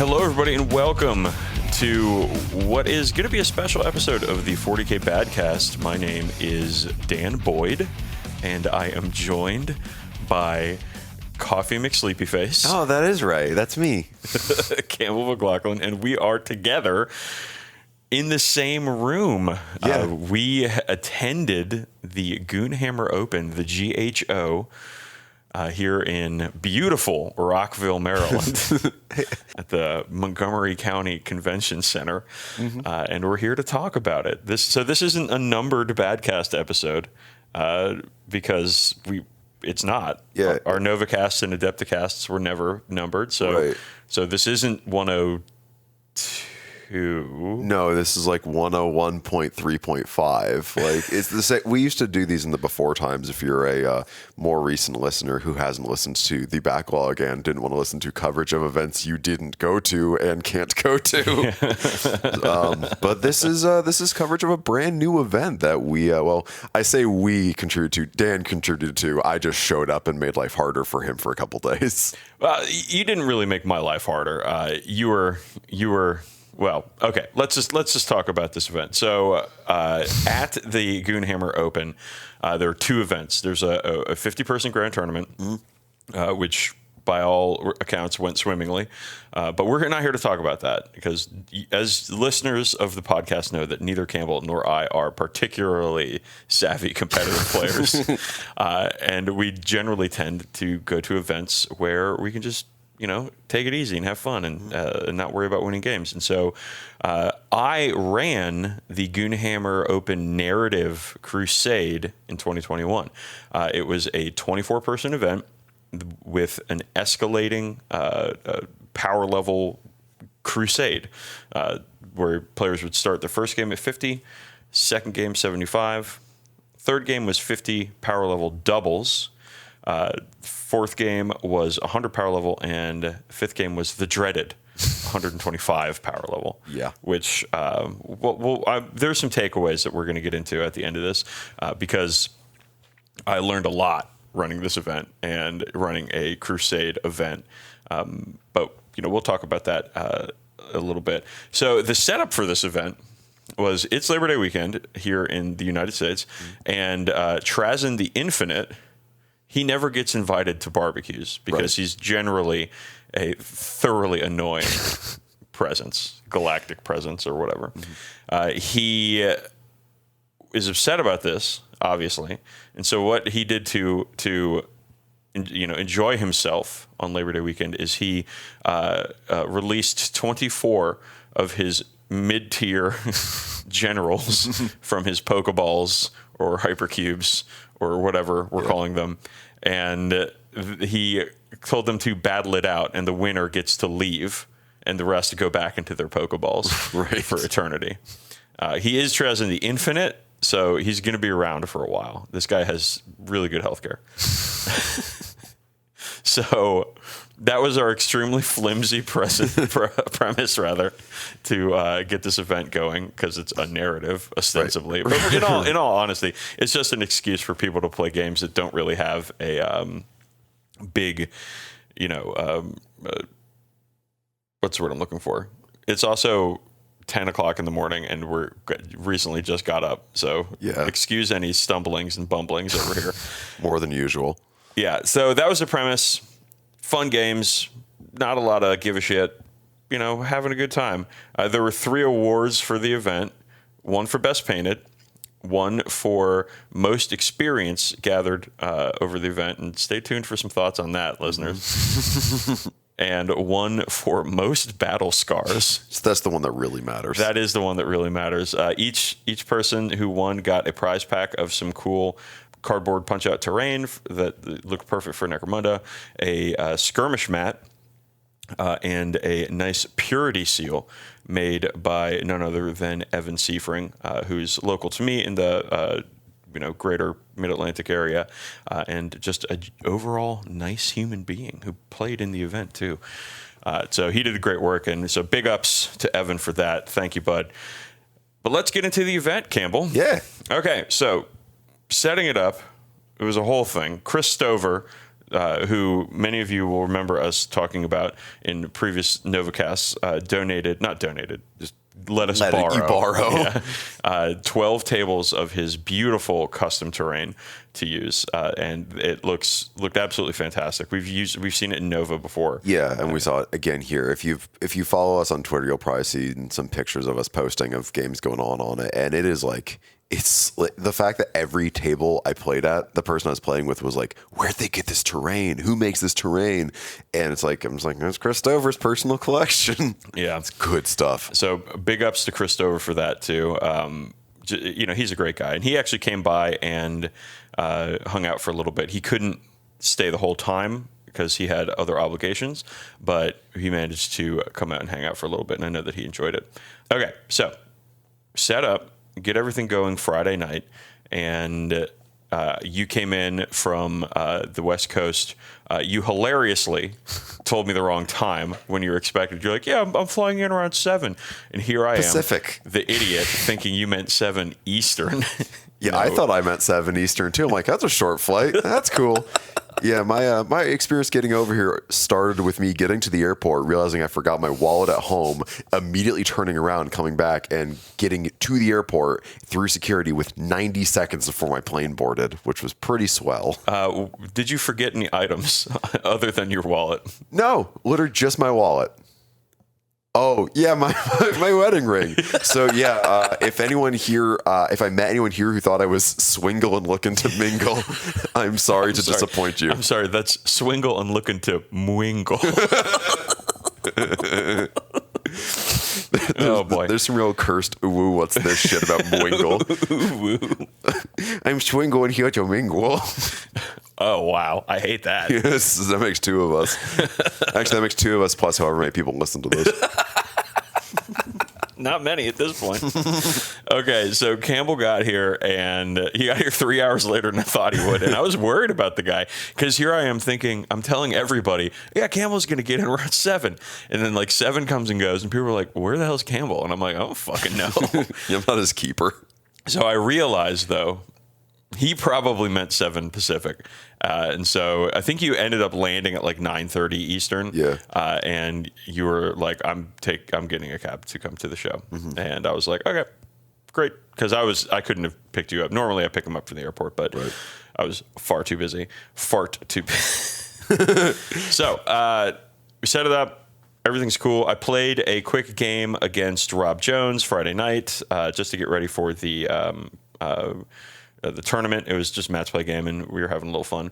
Hello, everybody, and welcome to what is going to be a special episode of the 40k Badcast. My name is Dan Boyd, and I am joined by Coffee McSleepyface. Oh, that is right. That's me. Campbell McLaughlin, and we are together in the same room. Yeah. We attended the Goonhammer Open, the GHO, here in beautiful Rockville, Maryland, at the Montgomery County Convention Center, and we're here to talk about it. This isn't a numbered Badcast episode because it's not. Yeah. Our Novacasts and Adepticasts were never numbered, so Right. so this isn't 102. No, this is like 101.3.5. Like it's the same. We used to do these in the before times. If you're a more recent listener who hasn't listened to the backlog and didn't want to listen to coverage of events you didn't go to and can't go to, but this is coverage of a brand new event that we I say we contributed to. Dan contributed to. I just showed up and made life harder for him for a couple days. You didn't really make my life harder. You were. Well, okay. Let's just talk about this event. So, at the Goonhammer Open, there are two events. There's a 50-person grand tournament, which by all accounts went swimmingly. But we're not here to talk about that because, as listeners of the podcast know, that neither Campbell nor I are particularly savvy competitive players, and we generally tend to go to events where we can just take it easy and have fun and not worry about winning games. And so I ran the Goonhammer Open Narrative Crusade in 2021. It was a 24-person event with an escalating power level crusade where players would start their first game at 50, second game 75, third game was 50 power level doubles. Fourth game was 100 power level, and fifth game was the dreaded 125 power level. Yeah. Which, there's some takeaways that we're going to get into at the end of this because I learned a lot running this event and running a Crusade event. But we'll talk about that a little bit. So the setup for this event was it's Labor Day weekend here in the United States, and Trazen the Infinite. He never gets invited to barbecues because he's generally a thoroughly annoying presence, galactic presence or whatever. He is upset about this, obviously. And so what he did to enjoy himself on Labor Day weekend is he released 24 of his mid-tier generals from his Pokeballs or Hypercubes or whatever we're calling them. And he told them to battle it out, and the winner gets to leave, and the rest go back into their Pokeballs for eternity. He is Trazen the Infinite, so he's going to be around for a while. This guy has really good healthcare. So that was our extremely flimsy premise, to get this event going because it's a narrative, ostensibly. Right. But in all honesty, it's just an excuse for people to play games that don't really have a big, what's the word I'm looking for? It's also 10 o'clock in the morning, and we're recently just got up. So excuse any stumblings and bumblings over here. More than usual. Yeah, so that was the premise. Fun games, not a lot of give a shit, having a good time. There were 3 awards for the event, one for Best Painted, one for Most Experience gathered over the event, and stay tuned for some thoughts on that, listeners. And one for Most Battle Scars. So that's the one that really matters. That is the one that really matters. Each person who won got a prize pack of some cool cardboard punch-out terrain that looked perfect for Necromunda, a skirmish mat, and a nice purity seal made by none other than Evan Seifring, who's local to me in the greater Mid-Atlantic area, and just an overall nice human being who played in the event too. So he did great work, and so big ups to Evan for that. Thank you, bud. But let's get into the event, Campbell. Yeah. Okay, so setting it up, it was a whole thing. Chris Stover, who many of you will remember us talking about in previous Novacasts, just let us borrow. You borrow. Yeah. 12 tables of his beautiful custom terrain to use, and it looked absolutely fantastic. We've seen it in Nova before. Yeah, and we saw it again here. If you follow us on Twitter, you'll probably see some pictures of us posting of games going on it, and it is like. It's like the fact that every table I played at, the person I was playing with was like, where'd they get this terrain? Who makes this terrain? And it's like, I'm just like, it's Chris Stover's personal collection. Yeah. It's good stuff. So big ups to Chris Stover for that too. He's a great guy. And he actually came by and hung out for a little bit. He couldn't stay the whole time because he had other obligations, but he managed to come out and hang out for a little bit. And I know that he enjoyed it. Okay, so set up. Get everything going Friday night, and you came in from the West Coast. You hilariously told me the wrong time when you were expected. You're like, yeah, I'm flying in around 7. And here I Pacific. am, the idiot, thinking you meant 7 Eastern. Yeah, I thought I meant 7 Eastern too. I'm like, that's a short flight. That's cool. Yeah, my experience getting over here started with me getting to the airport, realizing I forgot my wallet at home, immediately turning around, coming back, and getting to the airport through security with 90 seconds before my plane boarded, which was pretty swell. Did you forget any items other than your wallet? No, literally just my wallet. Oh, yeah, my wedding ring. So, yeah, if I met anyone here who thought I was swingle and looking to mingle, I'm sorry to disappoint you. I'm sorry, that's swingle and looking to mwingle. Oh, boy. There's some real cursed woo what's this shit about mwingle. I'm swingle and here to mingle. Oh, wow. I hate that. Yes, that makes 2 of us. Actually, that makes 2 of us plus however many people listen to this. Not many at this point. Okay, so Campbell got here, and he got here 3 hours later than I thought he would. And I was worried about the guy, because here I am thinking, I'm telling everybody, yeah, Campbell's going to get in around 7. And then, 7 comes and goes, and people are like, where the hell's Campbell? And I'm like, I don't fucking know. I'm not his keeper. So I realized, though, he probably meant 7 Pacific. And so I think you ended up landing at 9:30 Eastern. Yeah. And you were like, I'm getting a cab to come to the show. Mm-hmm. And I was like, okay, great. Because I couldn't have picked you up. Normally I pick him up from the airport, but right. I was far too busy. So we set it up. Everything's cool. I played a quick game against Rob Jones Friday night just to get ready for the tournament. It was just a match play game, and we were having a little fun.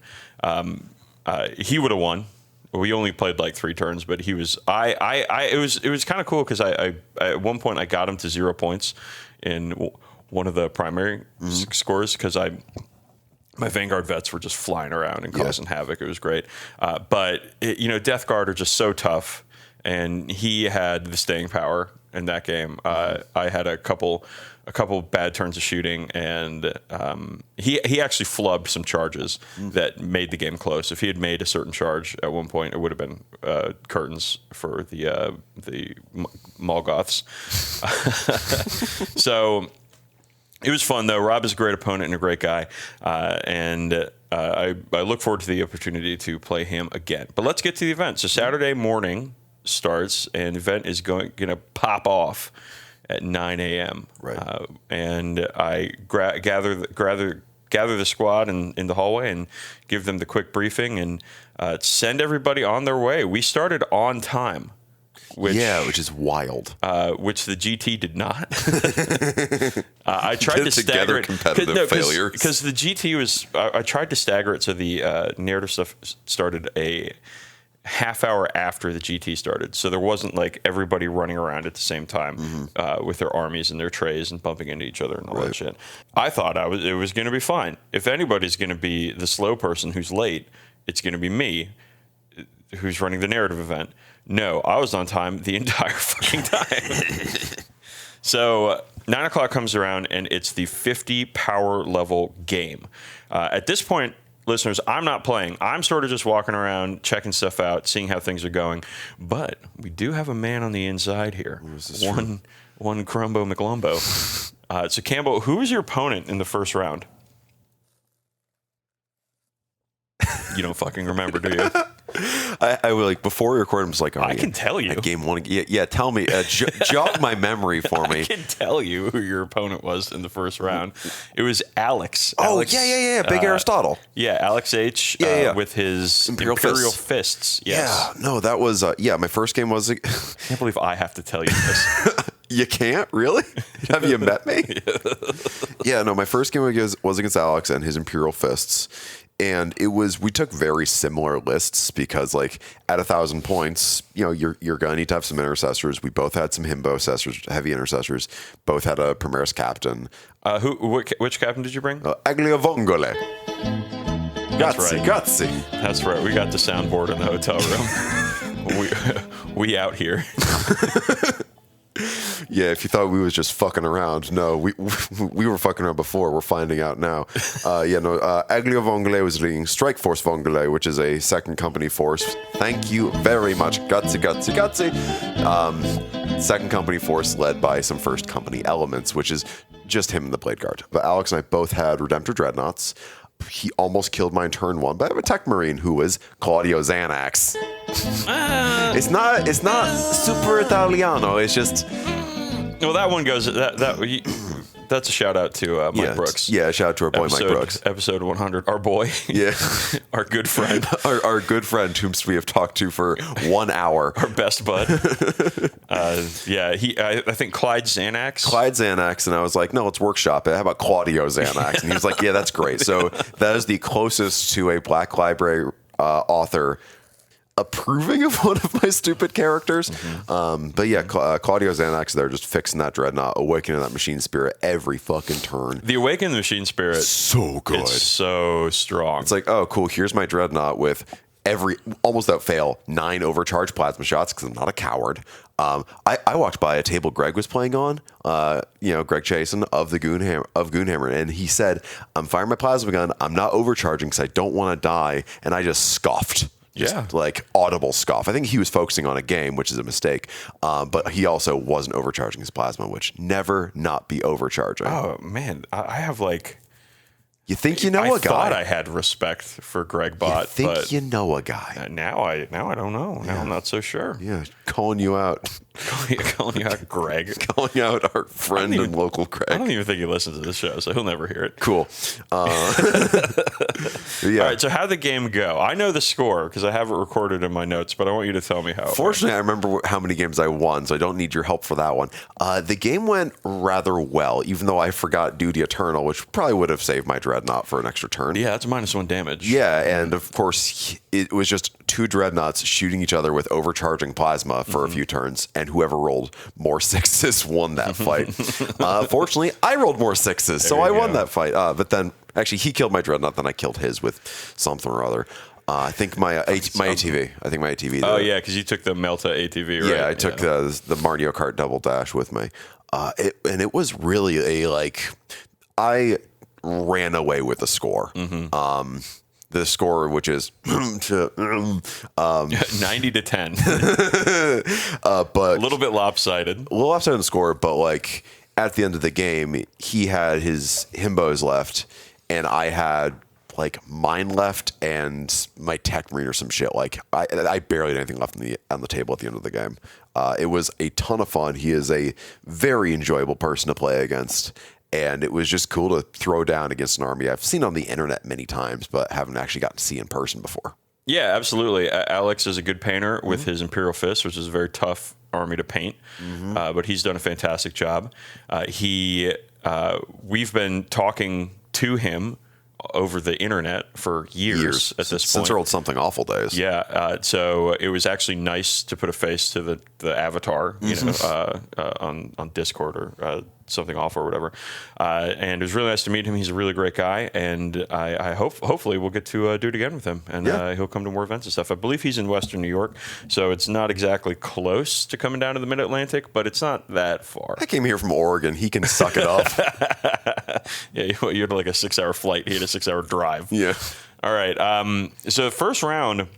He would have won. We only played 3 turns, but he was. It was kind of cool because I at one point I got him to 0 points in one of the primary scores because my Vanguard vets were just flying around and causing havoc. It was great, but Death Guard are just so tough, and he had the staying power in that game. I had a couple bad turns of shooting, and he actually flubbed some charges that made the game close. If he had made a certain charge at one point, it would have been curtains for the Molgoths. So it was fun, though. Rob is a great opponent and a great guy, and I look forward to the opportunity to play him again. But let's get to the event. So Saturday morning starts, and the event is going to pop off at 9 a.m. Right. And I gather the squad in the hallway and give them the quick briefing and send everybody on their way. We started on time. Which is wild. Which the GT did not. I tried to stagger it. Competitive failures. Because the GT was, I tried to stagger it so the narrative stuff started a half hour after the GT started, so there wasn't everybody running around at the same time with their armies and their trays and bumping into each other and all that shit. I thought it was going to be fine. If anybody's going to be the slow person who's late, it's going to be me, who's running the narrative event. No, I was on time the entire fucking time. So 9 o'clock comes around, and it's the 50 power level game. At this point, listeners, I'm not playing. I'm sort of just walking around, checking stuff out, seeing how things are going. But we do have a man on the inside here. One Crumbo McLumbo. So, Campbell, who was your opponent in the first round? You don't fucking remember, do you? I will, like, before we record, I'm just like, oh, I can tell you. Game one. Yeah, tell me. Jog my memory for me. I can tell you who your opponent was in the first round. It was Alex. Oh, Alex, yeah. Big Aristotle. Yeah, Alex H. With his Imperial Fists. Yes. Yeah, no, that was, my first game was... I can't believe I have to tell you this. You can't? Really? Have you met me? Yeah, no, my first game was against Alex and his Imperial Fists. And we took very similar lists because, like, at 1,000 points, you're going to need to have some intercessors. We both had some Himbocessors, heavy intercessors. Both had a Primaris captain. Which captain did you bring? Agliavongole. Gazzi. That's right. We got the soundboard in the hotel room. we out here. Yeah, if you thought we was just fucking around, no, we were fucking around before. We're finding out now. Aglio Vongole was leading Strike Force Vongole, which is a second company force. Thank you very much. Gutsy. Second company force led by some first company elements, which is just him and the Blade Guard. But Alex and I both had Redemptor Dreadnoughts. He almost killed mine turn one, but I have a Tech Marine who was Claudio Xanax. It's not super Italiano. It's just. Well, that one goes. That's a shout out to Mike Brooks. Yeah, shout out to our boy Mike Brooks. Episode 100. Our boy. Yeah. Our good friend. Our good friend whom we have talked to for 1 hour. Our best bud. I think Clyde Xanax. And I was like, no, let's workshop it. How about Claudio Xanax? And he was like, yeah, that's great. So that is the closest to a Black Library author approving of one of my stupid characters. But yeah, Claudio Xanax there just fixing that dreadnought, awakening that machine spirit every fucking turn. The awakened machine spirit, so good. It's so strong. It's like, oh cool, here's my dreadnought with almost without fail 9 overcharged plasma shots because I'm not a coward. I walked by a table Greg was playing on, Greg Chasen of Goonhammer, and he said, I'm firing my plasma gun, I'm not overcharging because I don't want to die, and I just scoffed. Like audible scoff. I think he was focusing on a game, which is a mistake. But he also wasn't overcharging his plasma, which never not be overcharging. Oh man, I have like. You think you know a guy? I thought I had respect for Greg Bott. But you know a guy? Now I don't know. Now I'm not so sure. Yeah, calling you out. calling you out, Greg. Calling out our friend and local Greg. I don't even think he listens to this show, so he'll never hear it. Cool. Yeah. All right, so how'd the game go? I know the score because I have it recorded in my notes, but I want you to tell me how. Fortunately, I remember how many games I won, so I don't need your help for that one. The game went rather well, even though I forgot Duty Eternal, which probably would have saved my Dreadnought for an extra turn. Yeah, that's -1 damage. Yeah, and of course, it was just 2 Dreadnoughts shooting each other with overcharging plasma for a few turns, and whoever rolled more 6s won that fight. Fortunately, I rolled more 6s, so I won that fight. But then, actually, he killed my Dreadnought, then I killed his with something or other. I think my ATV. I think my ATV. Oh, yeah, because you took the Melta ATV, right? Yeah, I took the Mario Kart Double Dash with me. It was really I ran away with the score. The score, which is 90 to 10, but a little bit lopsided. A little lopsided in the score, but like at the end of the game, he had his himbos left, and I had like mine left and my Tech Marine or some shit. Like I barely had anything left on the table at the end of the game. It was a ton of fun. He is a very enjoyable person to play against. And it was just cool to throw down against an army I've seen on the internet many times, but haven't actually gotten to see in person before. Yeah, absolutely. Alex is a good painter with his Imperial Fist, which is a very tough army to paint, but he's done a fantastic job. We've been talking to him over the internet for years at this point. Since our old Something Awful days. Yeah, so it was actually nice to put a face to the avatar, on Discord or Something Awful or whatever. And it was really nice to meet him. He's a really great guy, and I hopefully we'll get to do it again with him, and he'll come to more events and stuff. I believe he's in Western New York, so it's not exactly close to coming down to the Mid-Atlantic, but it's not that far. I came here from Oregon. He can suck it up. Yeah, you had like a 6-hour flight. He had a 6-hour drive. Yeah. All right. So first round,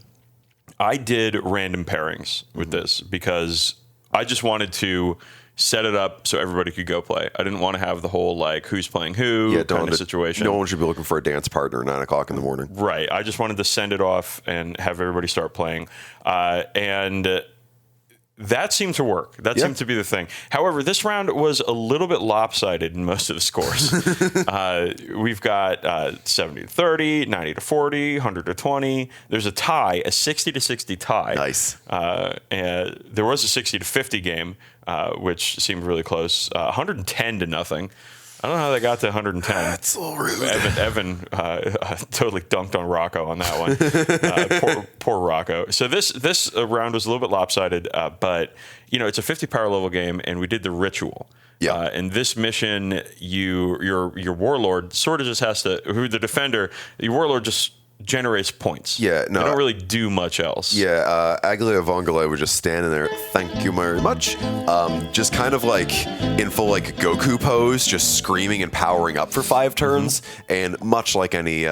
I did random pairings with this because I just wanted to set it up so everybody could go play. I didn't want to have the whole like who's playing who kind of situation. No one should be looking for a dance partner at 9 o'clock in the morning. Right. I just wanted to send it off and have everybody start playing. And that seemed to work. That seemed to be the thing. However, this round was a little bit lopsided in most of the scores. We've got 70-30, 90-40, 100-20. There's a tie, a 60-60 tie. Nice. And there was a 60-50 game, which seemed really close. 110-0. I don't know how they got to 110. That's a little rude. Evan totally dunked on Rocco on that one. Poor Rocco. So this round was a little bit lopsided, but it's a 50 power level game, and we did the ritual. Yeah. In this mission, your warlord sort of just has to, the defender, your warlord just generates points. Yeah, no. They don't really do much else. Yeah, Aglia Vongole was just standing there. Thank you very much. Just kind of like in full like Goku pose, just screaming and powering up for 5 turns. And much like any,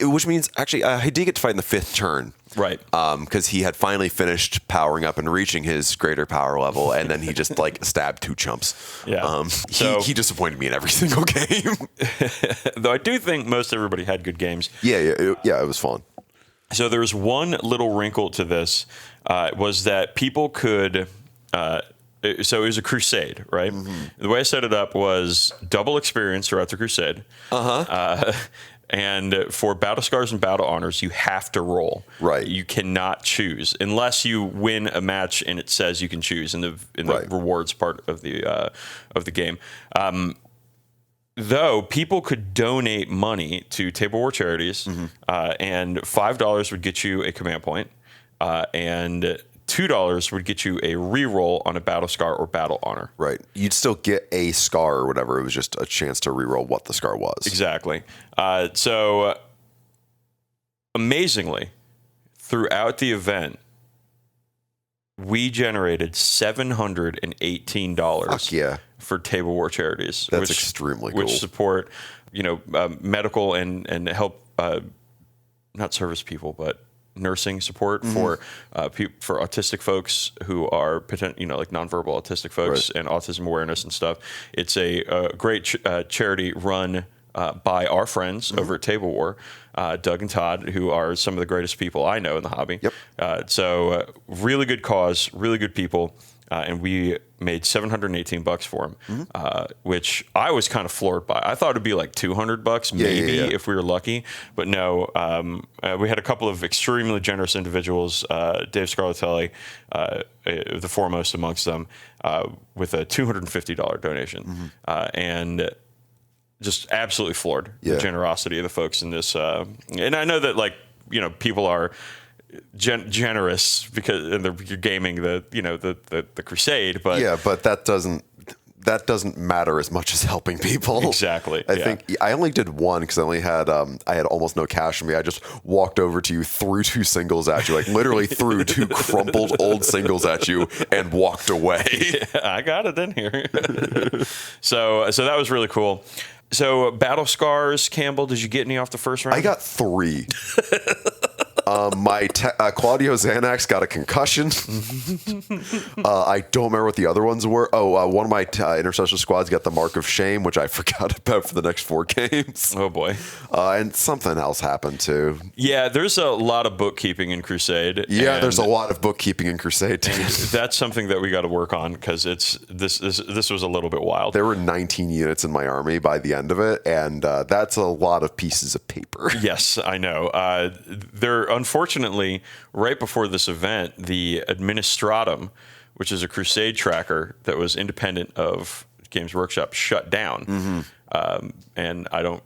which means actually he did get to fight in the 5th turn. Right. Because he had finally finished powering up and reaching his greater power level, and then he just like stabbed 2 chumps. Yeah. He disappointed me in every single game. Though I do think most everybody had good games. Yeah, it was fun. So there's one little wrinkle to this, was that people could. So it was a crusade, right? Mm-hmm. The way I set it up was double experience throughout the crusade. And for battle scars and battle honors, you have to roll. Right. You cannot choose unless you win a match and it says you can choose in the rewards part of the game. Though people could donate money to Table War charities, and $5 would get you a command point, and $2 would get you a reroll on a battle scar or battle honor. Right. You'd still get a scar or whatever. It was just a chance to reroll what the scar was. Exactly. So amazingly, throughout the event, we generated $718 for Table War charities. That's extremely cool. Which support, medical and help, not service people, but nursing support for autistic folks who are like nonverbal autistic folks, and autism awareness and stuff. It's a great charity run by our friends over at Table War, Doug and Todd, who are some of the greatest people I know in the hobby. Yep. So really good cause, really good people. And we made $718 for them, which I was kind of floored by. I thought it'd be like $200 maybe if we were lucky, but no. We had a couple of extremely generous individuals, Dave Scarlatelli, the foremost amongst them, with a $250 donation, and just absolutely floored the generosity of the folks in this. And I know that people are generous because you're gaming the crusade, but that doesn't matter as much as helping people. Exactly. I think I only did one because I only had I had almost no cash on me. I just walked over to you, threw 2 singles at you, like literally threw 2 crumpled old singles at you, and walked away. Yeah, I got it in here. So that was really cool. So battle scars, Campbell, did you get any off the first round? I got 3. My Claudio Xanax got a concussion. I don't remember what the other ones were. One of my intercession squads got the mark of shame, which I forgot about for the next 4 games. Oh boy. And something else happened too. Yeah, there's a lot of bookkeeping in Crusade. Yeah, there's a lot of bookkeeping in Crusade too. That's something that we got to work on because this was a little bit wild. There were 19 units in my army by the end of it, and that's a lot of pieces of paper. Yes, I know. Unfortunately, right before this event, the Administratum, which is a Crusade tracker that was independent of Games Workshop, shut down. And I don't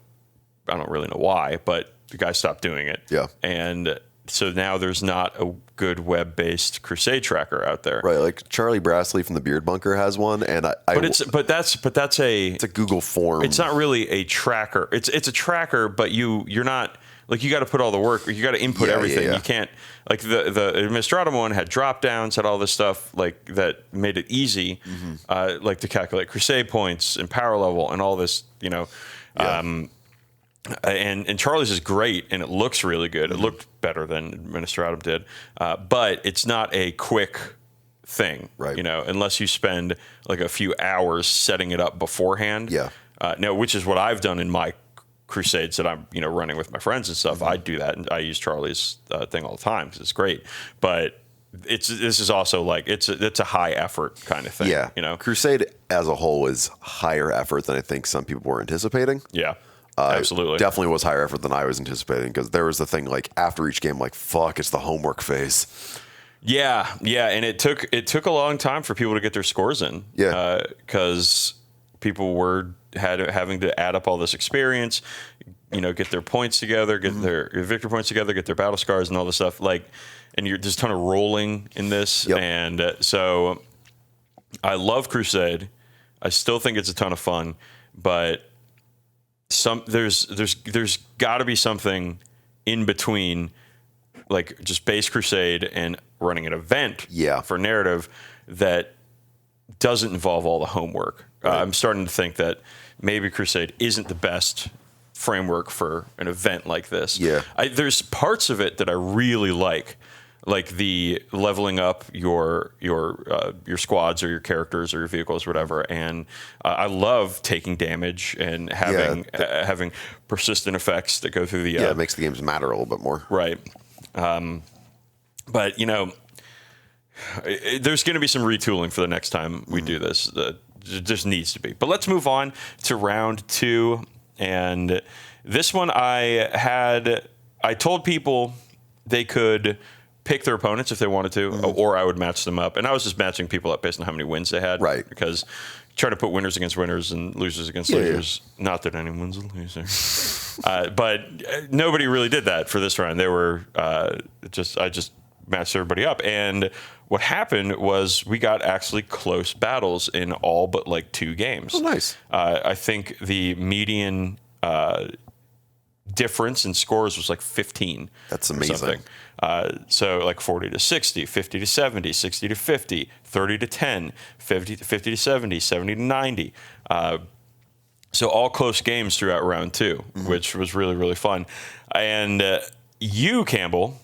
really know why, but the guy stopped doing it. Yeah. And so now there's not a good web-based Crusade tracker out there. Right, like Charlie Brassley from the Beard Bunker has one, and it's a Google form. It's not really a tracker. It's a tracker, but you're not. Like, you got to put all the work. You got to input everything. You can't, like, the Administratum one had drop downs, had all this stuff like that made it easy, like to calculate Crusade points and power level and all this, And Charlie's is great, and it looks really good. It looked better than Administratum did, but it's not a quick thing, Right. unless you spend like a few hours setting it up beforehand. Yeah. No, which is what I've done in my crusades that I'm, running with my friends and stuff. I do that, and I use Charlie's thing all the time because it's great. But this is also like it's a high effort kind of thing. Yeah. Crusade as a whole is higher effort than I think some people were anticipating. Yeah. Absolutely. Definitely was higher effort than I was anticipating, because there was the thing like after each game, like, fuck, it's the homework phase. Yeah, and it took a long time for people to get their scores in. Yeah. Because people were having to add up all this experience, get their points together, get their victory points together, get their battle scars and all this stuff. Like, and there's a ton of rolling in this, Yep. and so I love Crusade. I still think it's a ton of fun, but there's got to be something in between, like just base Crusade and running an event for narrative that doesn't involve all the homework. Right. I'm starting to think that maybe Crusade isn't the best framework for an event like this. Yeah. There's parts of it that I really like the leveling up your squads or your characters or your vehicles or whatever. And I love taking damage and having persistent effects that go through the... it makes the games matter a little bit more. Right. But, there's going to be some retooling for the next time we do this. It just needs to be. But let's move on to round 2. And this one I told people they could pick their opponents if they wanted to, or I would match them up. And I was just matching people up based on how many wins they had. Right. Because try to put winners against winners and losers against losers. Not that anyone's a loser. But nobody really did that for this round. They were I just matched everybody up. And what happened was we got actually close battles in all but like 2 games. Oh, nice. I think the median difference in scores was like 15. That's amazing. So like 40 to 60, 50 to 70, 60 to 50, 30 to 10, 50 to 70, 70 to 90. So all close games throughout round 2, which was really, really fun. And you, Campbell,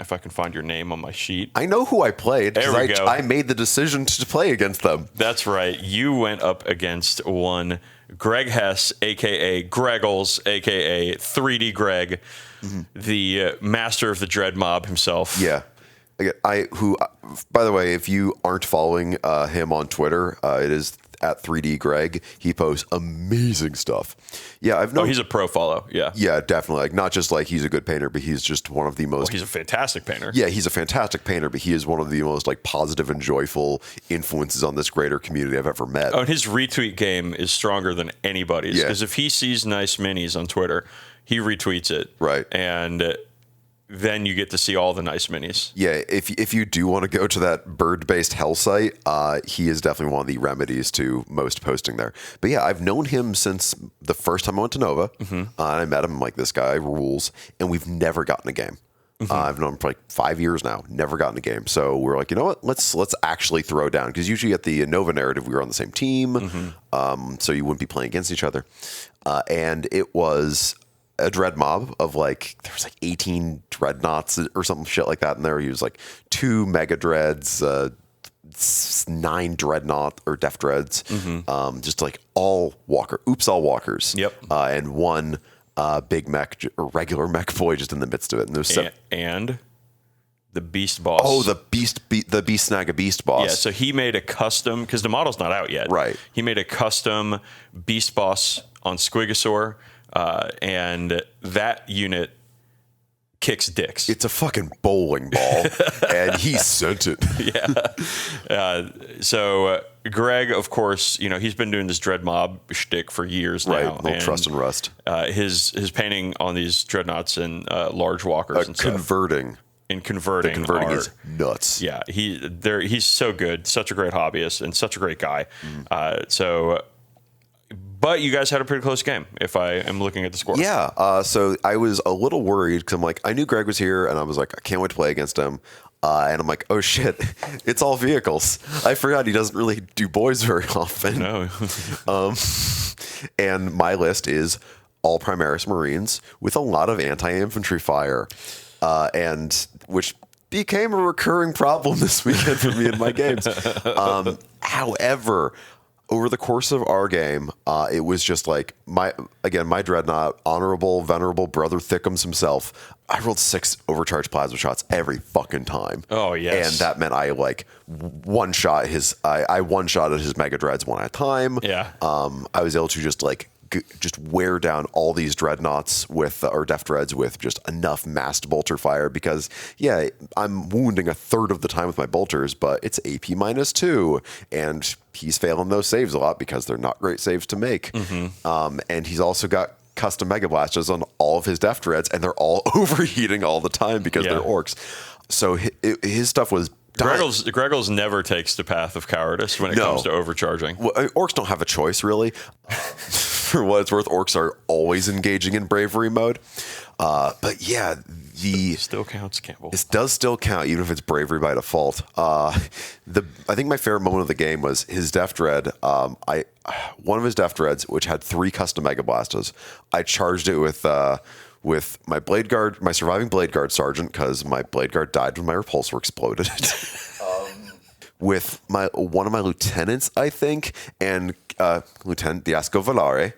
if I can find your name on my sheet. I know who I played. There we go. I made the decision to play against them. That's right. You went up against one Greg Hess, a.k.a. Greggles, a.k.a. 3D Greg, the master of the Dread Mob himself. Yeah. By the way, if you aren't following him on Twitter, it is at 3D Greg. He posts amazing stuff. Yeah, I've known. Oh, he's a pro follow. Yeah. Yeah, definitely. Like, not just like he's a good painter, but he's just one of the most. He's a fantastic painter. Yeah, he's a fantastic painter, but he is one of the most like positive and joyful influences on this greater community I've ever met. Oh, and his retweet game is stronger than anybody's. Yeah. Because if he sees nice minis on Twitter, he retweets it. Right. And then you get to see all the nice minis. Yeah, if you do want to go to that bird-based hell site, he is definitely one of the remedies to most posting there. But yeah, I've known him since the first time I went to Nova. And I met him. I'm like, this guy rules. And we've never gotten a game. I've known him for like 5 years now, never gotten a game. So we're like, you know what? Let's actually throw down. Because usually at the Nova narrative, we were on the same team. So you wouldn't be playing against each other. And it was a dread mob of like, there was like 18 dreadnoughts or something shit like that in there. He was like 2 mega dreads, 9 dreadnought or def dreads, just like all walkers. Yep. And 1 big mech or regular mech boy just in the midst of it. And there's and the beast boss. Oh, the beast snag a beast boss. Yeah. So he made a custom, because the model's not out yet. Right. He made a custom beast boss on Squigosaur. And that unit kicks dicks. It's a fucking bowling ball, and he sent it. Yeah. So Greg, of course, he's been doing this dread mob shtick for years now. Right, little trust and rust. His painting on these dreadnoughts and large walkers and stuff. Converting is nuts. Yeah, he's so good, such a great hobbyist, and such a great guy. But you guys had a pretty close game, if I am looking at the score. Yeah, so I was a little worried because I'm like, I knew Greg was here, and I was like, I can't wait to play against him. And I'm like, oh shit, it's all vehicles. I forgot he doesn't really do boys very often. No. And my list is all Primaris Marines with a lot of anti-infantry fire, and which became a recurring problem this weekend for me in my games. However, over the course of our game, it was just like my Dreadnought, honorable, venerable brother Thickums himself. I rolled 6 overcharged plasma shots every fucking time. Oh, yes. And that meant I one-shot his Mega Dreads one at a time. Yeah. I was able to just wear down all these dreadnoughts or Def Dreads with just enough massed bolter fire because, yeah, I'm wounding a third of the time with my bolters, but it's AP -2, and he's failing those saves a lot because they're not great saves to make. And he's also got custom Mega Blasters on all of his Def Dreads, and they're all overheating all the time because they're orcs. So his stuff was Greggles never takes the path of cowardice when it comes to overcharging. Well, orcs don't have a choice, really. For what it's worth, orcs are always engaging in bravery mode. But yeah, it still counts, Campbell. This does still count, even if it's bravery by default. I think my favorite moment of the game was his Def Dread. One of his Def Dreads, which had 3 custom Mega Blasters, I charged it with my Blade Guard, my surviving Blade Guard Sergeant, because my Blade Guard died when my repulsor exploded. With one of my lieutenants, I think, and Lieutenant Diasco Valare.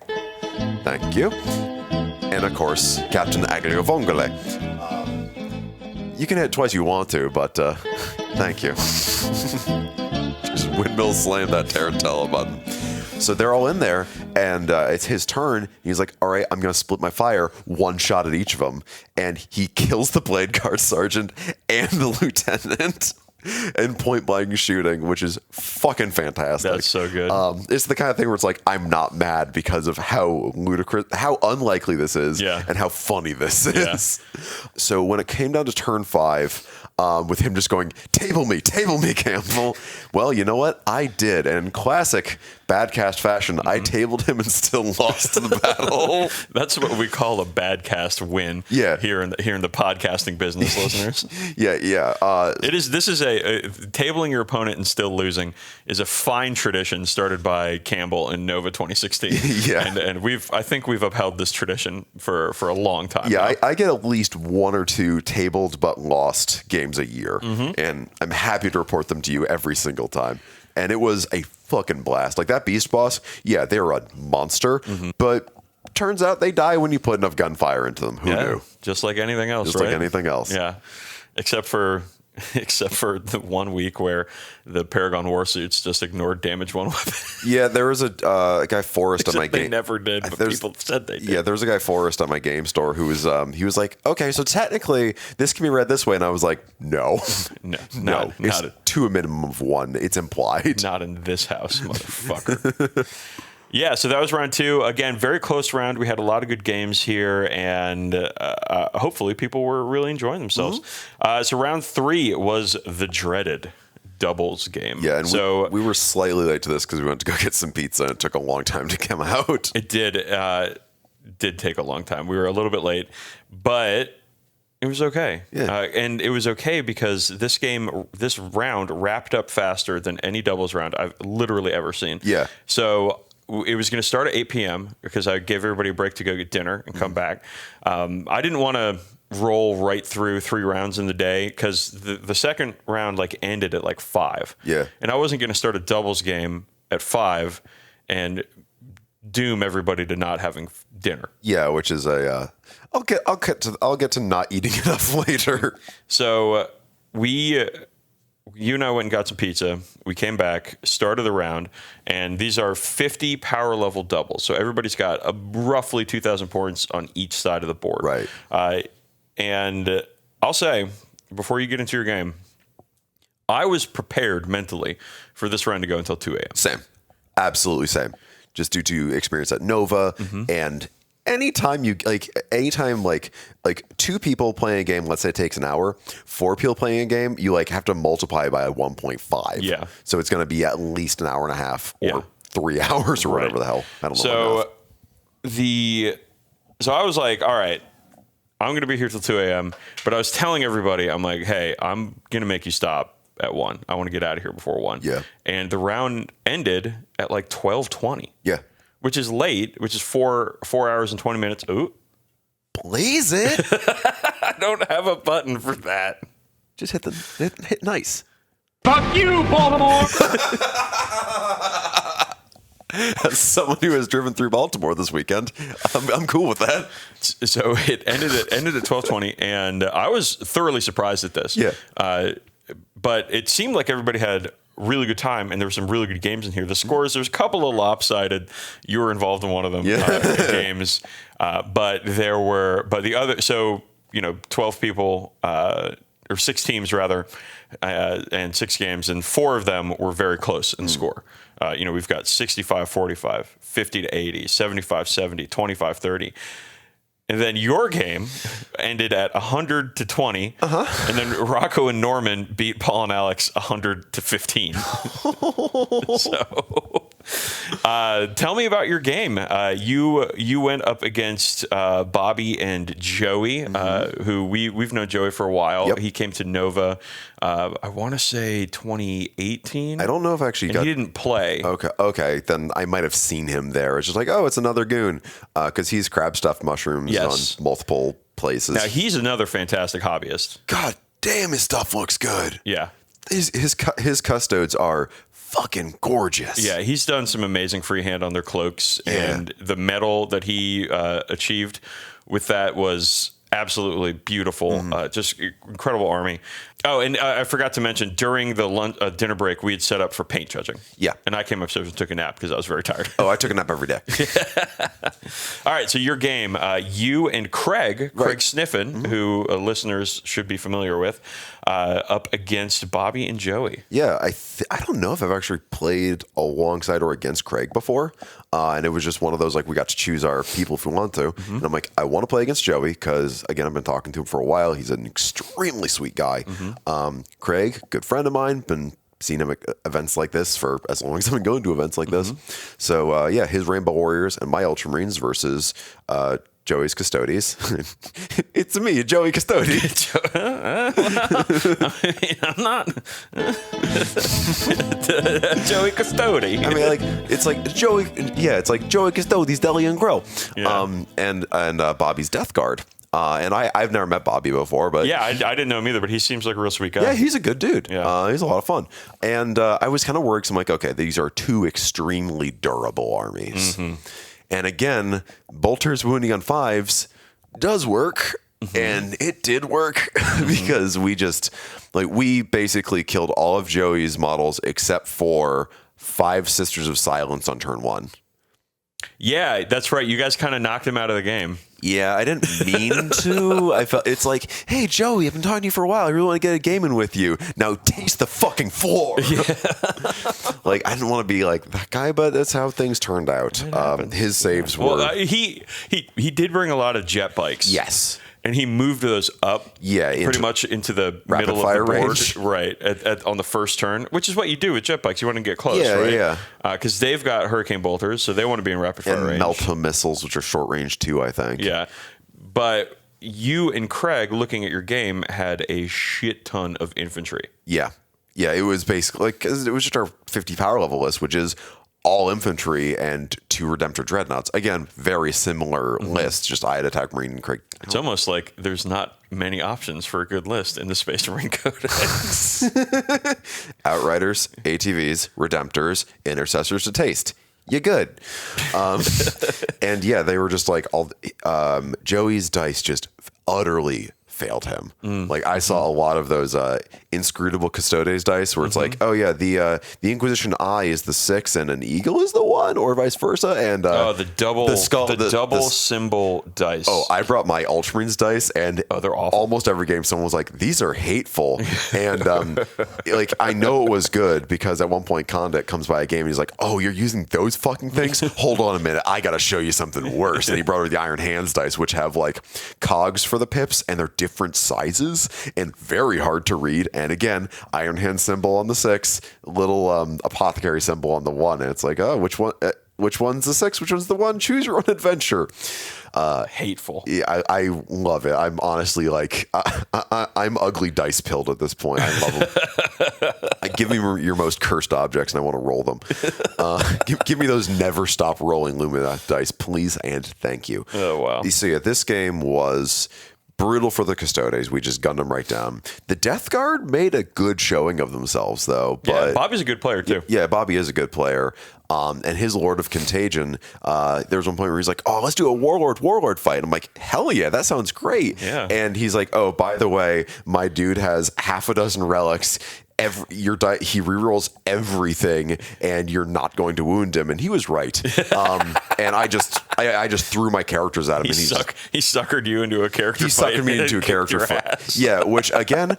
Thank you. And of course, Captain Aglio Vongole. You can hit twice you want to, but thank you. Just windmill slam that Tarantella button. So they're all in there, and it's his turn. He's like, all right, I'm going to split my fire, one shot at each of them. And he kills the Blade Guard Sergeant and the Lieutenant in point blank shooting, which is fucking fantastic. That's so good. It's the kind of thing where it's like, I'm not mad because of how ludicrous, how unlikely this is, and how funny this is. So when it came down to turn 5, with him just going, table me, Campbell. Well, you know what? I did. And in classic Badcast fashion, I tabled him and still lost the battle. That's what we call a Badcast win here in the podcasting business, listeners. This is a tabling your opponent and still losing is a fine tradition started by Campbell in Nova 2016. And I think we've upheld this tradition for a long time. Yeah, I get at least 1 or 2 tabled but lost games a year, and I'm happy to report them to you every single time. And it was a fucking blast. Like that beast boss, they're a monster, but turns out they die when you put enough gunfire into them. Who knew? Just like anything else, like anything else. Yeah, except for the 1 week where the Paragon Warsuits just ignored damage 1 weapon. Yeah, there was a guy Forrest on my game. They never did, but people said they did. Yeah, there was a guy Forrest on my game store who was he was like, okay, so technically this can be read this way, and I was like, no, it's to a minimum of 1. It's implied. Not in this house, motherfucker. Yeah, so that was round 2. Again, very close round. We had a lot of good games here, and hopefully people were really enjoying themselves. So round 3 was the dreaded doubles game. Yeah, and so we were slightly late to this because we went to go get some pizza, and it took a long time to come out. It did take a long time. We were a little bit late, but it was okay. Yeah. And it was okay because this round wrapped up faster than any doubles round I've literally ever seen. Yeah. So it was going to start at 8 p.m. because I gave everybody a break to go get dinner and come back. I didn't want to roll right through 3 rounds in the day because the second round ended at 5. Yeah. And I wasn't going to start a doubles game at 5 and doom everybody to not having dinner. Yeah, which is I'll get to not eating enough later. So you and I went and got some pizza. We came back, started the round, and these are 50 power level doubles. So everybody's got roughly 2,000 points on each side of the board. Right. And I'll say, before you get into your game, I was prepared mentally for this round to go until 2 a.m. Same. Absolutely same. Just due to experience at Nova and anytime 2 people playing a game, let's say it takes an hour, 4 people playing a game, you have to multiply by 1.5. Yeah. So it's going to be at least an hour and a half or 3 hours or whatever the hell. I don't know. So I was like, all right, I'm going to be here till 2 a.m. But I was telling everybody, I'm like, hey, I'm going to make you stop at 1. I want to get out of here before 1. Yeah. And the round ended at 12:20. Yeah. Which is late, which is 4 hours and 20 minutes. Ooh. Blaze it. I don't have a button for that. Just hit nice. Fuck you, Baltimore! As someone who has driven through Baltimore this weekend, I'm cool with that. So it ended at 12:20, and I was thoroughly surprised at this. Yeah. But it seemed like everybody had really good time, and there were some really good games in here. The scores, there's a couple of lopsided. You were involved in one of them, games. But the other, so, 12 people, or 6 teams rather, and 6 games, and 4 of them were very close in score. We've got 65-45, 50-80, 75-70, 25-30. And then your game ended at 100-20, and then Rocco and Norman beat Paul and Alex 100-15. So, tell me about your game. You went up against Bobby and Joey, who we've known Joey for a while. Yep. He came to Nova, I want to say 2018. I don't know if I actually he didn't play. Okay, then I might have seen him there. It's just like, oh, it's another goon, because he's crab stuffed mushrooms on multiple places. Now he's another fantastic hobbyist. God damn, his stuff looks good. Yeah. His custodes are fucking gorgeous. Yeah, he's done some amazing freehand on their cloaks, and the medal that he achieved with that was absolutely beautiful. Just incredible army. Oh, and I forgot to mention, during the dinner break, we had set up for paint judging. Yeah. And I came upstairs and took a nap because I was very tired. Oh, I took a nap every day. All right, so your game, you and Craig Sniffen, who listeners should be familiar with, up against Bobby and Joey. Yeah, I don't know if I've actually played alongside or against Craig before. And it was just one of those, like, we got to choose our people if we want to. And I'm like, I want to play against Joey because, again, I've been talking to him for a while. He's an extremely sweet guy. Craig, good friend of mine, been seeing him at events like this for as long as I've been going to events like this. So, his Rainbow Warriors and my Ultramarines versus Joey's Custodes. It's me, Joey Custode. I'm not Joey Custode. I mean, like, it's like Joey. Yeah, it's like Joey Custodes Deli and Grill. Yeah. And Bobby's Death Guard. And I've never met Bobby before, but yeah, I didn't know him either, but he seems like a real sweet guy. Yeah, he's a good dude. Yeah. He's a lot of fun. And I was kind of worried, so I'm like, okay, these are 2 extremely durable armies. And again, Bolter's wounding on 5s does work. And it did work because we basically killed all of Joey's models except for 5 Sisters of Silence on turn 1. Yeah, that's right. You guys kind of knocked him out of the game. Yeah, I didn't mean to. I felt it's like, hey, Joey, I've been talking to you for a while. I really want to get a game in with you. Now taste the fucking floor. Yeah. Like, I didn't want to be like that guy, but that's how things turned out. His saves were. Well, he did bring a lot of jet bikes. Yes. And he moved those up pretty much into the middle of the board. Range. Right, on the first turn, which is what you do with jet bikes. You want to get close, right? Yeah. Because they've got Hurricane Bolters, so they want to be in rapid fire range. And Melta missiles, which are short range too, I think. Yeah. But you and Craig, looking at your game, had a shit ton of infantry. Yeah. Yeah, it was basically, because it was just our 50 power level list, which is all infantry and 2 Redemptor Dreadnoughts. Again, very similar lists, just I had Attack Marine and Craig. It's almost like there's not many options for a good list in the Space Marine Codex. Outriders, ATVs, Redemptors, Intercessors to taste. You good. And yeah, they were just like all Joey's dice just utterly failed him. Like, I saw a lot of those inscrutable Custodes dice where it's like, oh yeah, the Inquisition Eye is the 6 and an eagle is the 1, or vice versa. And the double the symbol dice. Oh, I brought my Ultramarines dice, and they're awful. Almost every game someone was like, these are hateful. And like, I know it was good because at one point Condit comes by a game and he's like, oh, you're using those fucking things? Hold on a minute, I gotta show you something worse. And he brought over the Iron Hands dice, which have like cogs for the pips, and they're different sizes and very hard to read. And again, Iron Hand symbol on the 6, little apothecary symbol on the 1, and it's like, oh, which one's the 6? Which one's the 1? Choose your own adventure. Hateful. Yeah, I love it. I'm honestly like, I'm ugly dice pilled at this point. I love them. Give me your most cursed objects, and I want to roll them. Give me those never stop rolling Lumina dice, please and thank you. Oh wow. So yeah, this game was brutal for the Custodes. We just gunned them right down. The Death Guard made a good showing of themselves, though. But Yeah, Bobby's a good player, too. Yeah, Bobby is a good player. And his Lord of Contagion, there was one point where he's like, oh, let's do a Warlord fight. I'm like, hell yeah, that sounds great. Yeah. And he's like, oh, by the way, my dude has half a dozen relics. He rerolls everything, and you're not going to wound him. And he was right. And I just threw my characters at him. He suckered you into a character He fight. suckered me into a character fight. Ass. Yeah, which again,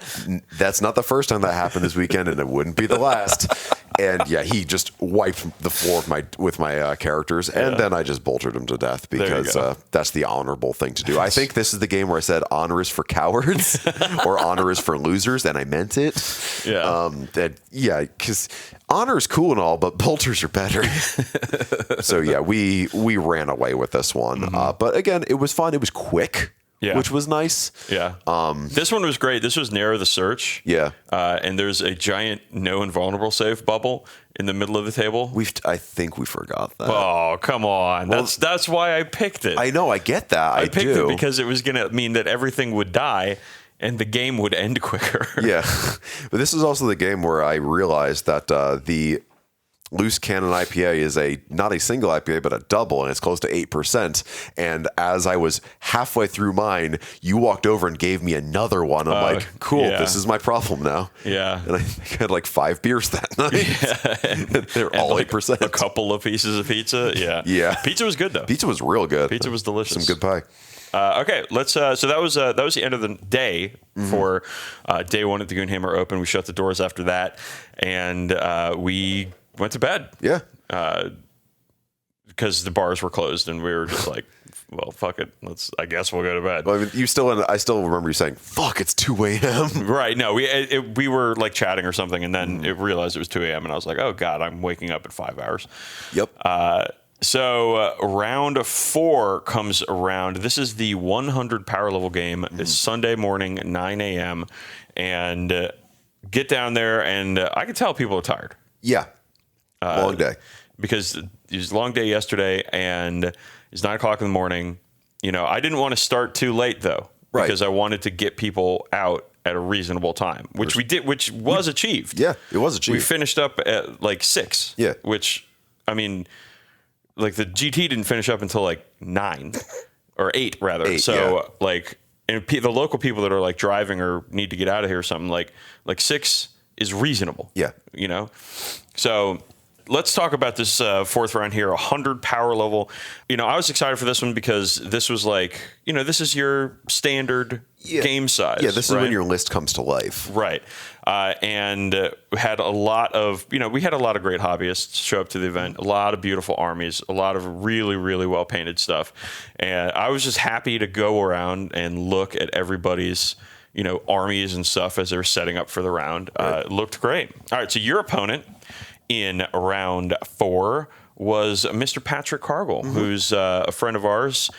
that's not the first time that happened this weekend, and it wouldn't be the last. And yeah, he just wiped the floor with my characters, and then I just bolted him to death because that's the honorable thing to do. I think this is the game where I said honor is for cowards or honor is for losers, and I meant it. Yeah. Because honor is cool and all, but bolters are better. So yeah, we ran away with this one. But again, it was fun. It was quick. Yeah. Which was nice. Yeah. This one was great. This was Narrow the Search. Yeah. And there's a giant no invulnerable save bubble in the middle of the table. I think we forgot that. Oh, come on. Well, that's why I picked it. I know. I get that. I picked it because it was going to mean that everything would die and the game would end quicker. Yeah. But this is also the game where I realized that the Loose Cannon IPA is not a single IPA, but a double, and it's close to 8%. And as I was halfway through mine, you walked over and gave me another one. I'm like, cool, this is my problem now. Yeah. And I think I had like 5 beers that night. Yeah. They're all like 8%. A couple of pieces of pizza. Yeah. Yeah. Pizza was good, though. Pizza was real good. Pizza was delicious. Some good pie. Okay, let's. So that was the end of the day for day one at the Goonhammer Open. We shut the doors after that, and we went to bed. Yeah. Because the bars were closed, and we were just like, well, fuck it. I guess we'll go to bed. Well, I mean, I still remember you saying, fuck, it's 2 a.m. Right. No, we were like chatting or something, and then it realized it was 2 a.m., and I was like, oh, God, I'm waking up in 5 hours. Yep. So round 4 comes around. This is the 100 power level game. It's Sunday morning, 9 a.m., and get down there, and I can tell people are tired. Yeah. Long day. Because it was a long day yesterday, and it's 9 o'clock in the morning. You know, I didn't want to start too late, though, because I wanted to get people out at a reasonable time, which we did, which was achieved. Yeah, it was achieved. We finished up at like 6. Yeah. Which, I mean, like the GT didn't finish up until like 9 or 8 rather. 8, so like, and the local people that are like driving or need to get out of here or something, like 6 is reasonable. Yeah. You know? So let's talk about this fourth round here, 100 power level. You know, I was excited for this one because this was like, you know, this is your standard game size. Yeah, this is when your list comes to life. Right. And we had a lot of great hobbyists show up to the event, a lot of beautiful armies, a lot of really, really well painted stuff. And I was just happy to go around and look at everybody's, you know, armies and stuff as they were setting up for the round. It looked great. All right. So your opponent in round 4 was Mr. Patrick Cargill, who's a friend of ours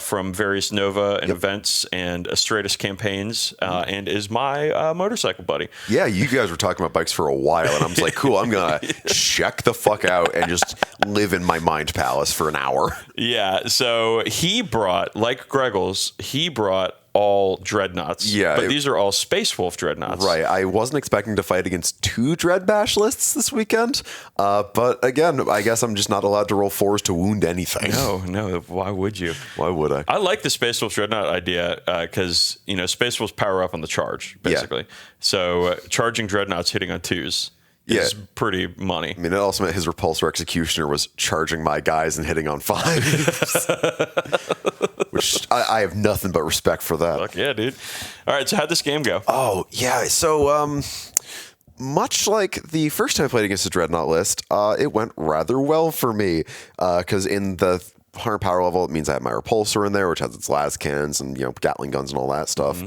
from various Nova and events and Astratus campaigns, and is my motorcycle buddy. Yeah, you guys were talking about bikes for a while, and I was like, cool, I'm going to check the fuck out and just live in my mind palace for an hour. Yeah, so he brought, like Greggles, all dreadnoughts. Yeah. But these are all Space Wolf dreadnoughts. Right. I wasn't expecting to fight against 2 Dread Bash lists this weekend. But again, I guess I'm just not allowed to roll 4s to wound anything. No. Why would you? Why would I? I like the Space Wolf dreadnought idea because, you know, Space Wolves power up on the charge, basically. Yeah. So charging dreadnoughts hitting on 2s is pretty money. I mean, it also meant his Repulsor Executioner was charging my guys and hitting on 5s. Which I have nothing but respect for that. Fuck yeah, dude. All right, so how'd this game go? Oh, yeah. So, much like the first time I played against the Dreadnought list, it went rather well for me. Because in the 100 power level, it means I have my Repulsor in there, which has its las cannons and, you know, Gatling guns and all that stuff.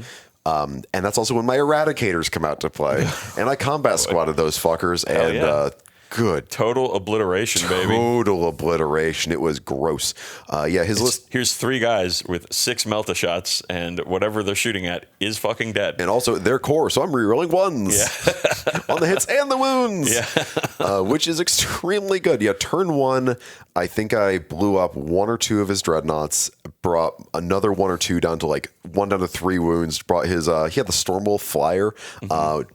And that's also when my Eradicators come out to play. And I combat squatted those fuckers. And good. Total obliteration, baby. Total obliteration. It was gross. His list. Here's 3 guys with 6 Melta shots, and whatever they're shooting at is fucking dead. And also their core, so I'm rerolling 1s on the hits and the wounds, which is extremely good. Yeah, turn 1, I think I blew up 1 or 2 of his dreadnoughts, brought another 1 or 2 down to 1 down to 3 wounds. Brought his he had the Stormwolf flyer,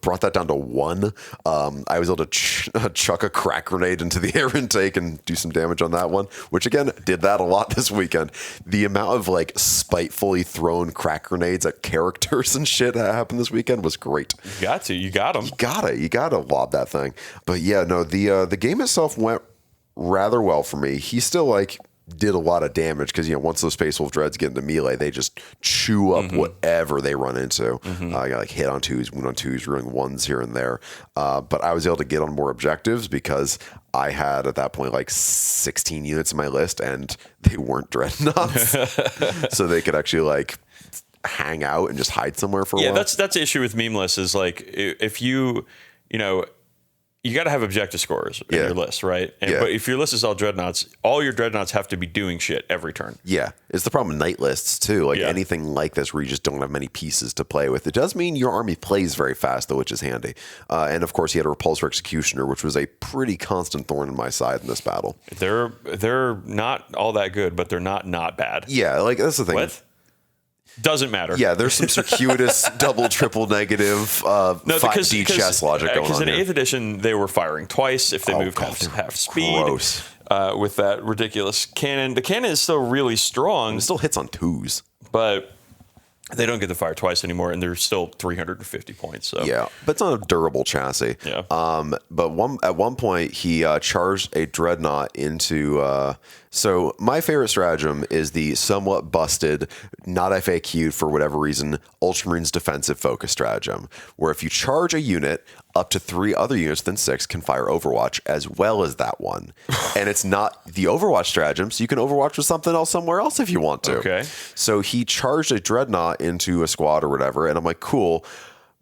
brought that down to 1. I was able to chuck a crack grenade into the air intake and do some damage on that one, which again did that a lot this weekend. The amount of spitefully thrown crack grenades at characters and shit that happened this weekend was great. You got them. You gotta lob that thing. But yeah, no, the game itself went rather well for me. He still did a lot of damage because once those Space Wolf Dreads get into melee, they just chew up whatever they run into. I got hit on 2s, wound on 2s, ruining 1s here and there. But I was able to get on more objectives because I had at that point 16 units in my list, and they weren't dreadnoughts, so they could actually hang out and just hide somewhere for a while. Yeah, that's the issue with meme lists is if you got to have objective scorers in your list, right? But if your list is all dreadnoughts, all your dreadnoughts have to be doing shit every turn. Yeah, it's the problem with night lists too. Anything like this where you just don't have many pieces to play with. It does mean your army plays very fast, though, which is handy. And of course, he had a Repulsor Executioner, which was a pretty constant thorn in my side in this battle. They're not all that good, but they're not bad. Yeah, that's the thing. What? Doesn't matter. Yeah, there's some circuitous double, triple negative 5D chess logic going on. Because in here. 8th edition, they were firing twice if they moved half speed. Gross. With that ridiculous cannon. The cannon is still really strong. It still hits on 2s. But they don't get to fire twice anymore, and they're still 350 points. So. Yeah, but it's not a durable chassis. Yeah. But at one point, he charged a dreadnought into... So my favorite stratagem is the somewhat busted, not FAQ'd for whatever reason, Ultramarines defensive focus stratagem, where if you charge a unit, up to 3 other units than 6 can fire Overwatch as well as that one. And it's not the Overwatch stratagem, so you can Overwatch with something else somewhere else if you want to. Okay. So he charged a dreadnought into a squad or whatever, and I'm like, cool.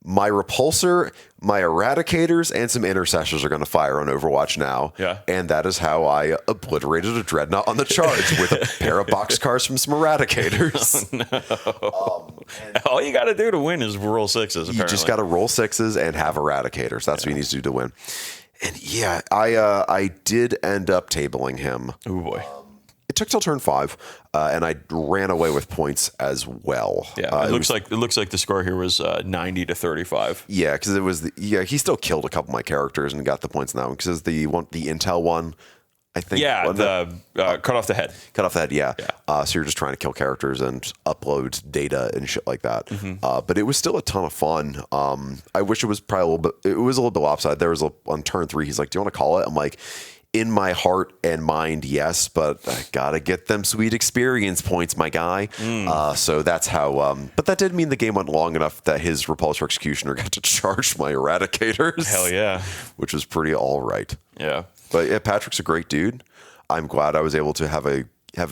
My Repulsor, my Eradicators, and some Intercessors are going to fire on Overwatch now. Yeah. And that is how I obliterated a Dreadnought on the charge with a pair of boxcars from some Eradicators. Oh, no. All you got to do to win is roll 6s, apparently. You just got to roll 6s and have Eradicators. That's what you need to do to win. And yeah, I did end up tabling him. Oh, boy. It took till turn 5, and I ran away with points as well. Yeah, it looks like the score here was 90 to 35. Yeah, because he still killed a couple of my characters and got the points in that one because the Intel one, I think. Yeah, cut off the head. Cut off the head. Yeah. So you're just trying to kill characters and upload data and shit like that. But it was still a ton of fun. I wish it was probably a little bit. It was a little bit lopsided. There was on turn 3. He's like, "Do you want to call it?" I'm like, in my heart and mind, yes, but I gotta get them sweet experience points, my guy. So that's how. But that did mean the game went long enough that his Repulsor Executioner got to charge my Eradicators. Hell yeah, which was pretty all right. Yeah, but yeah, Patrick's a great dude. I'm glad I was able to have a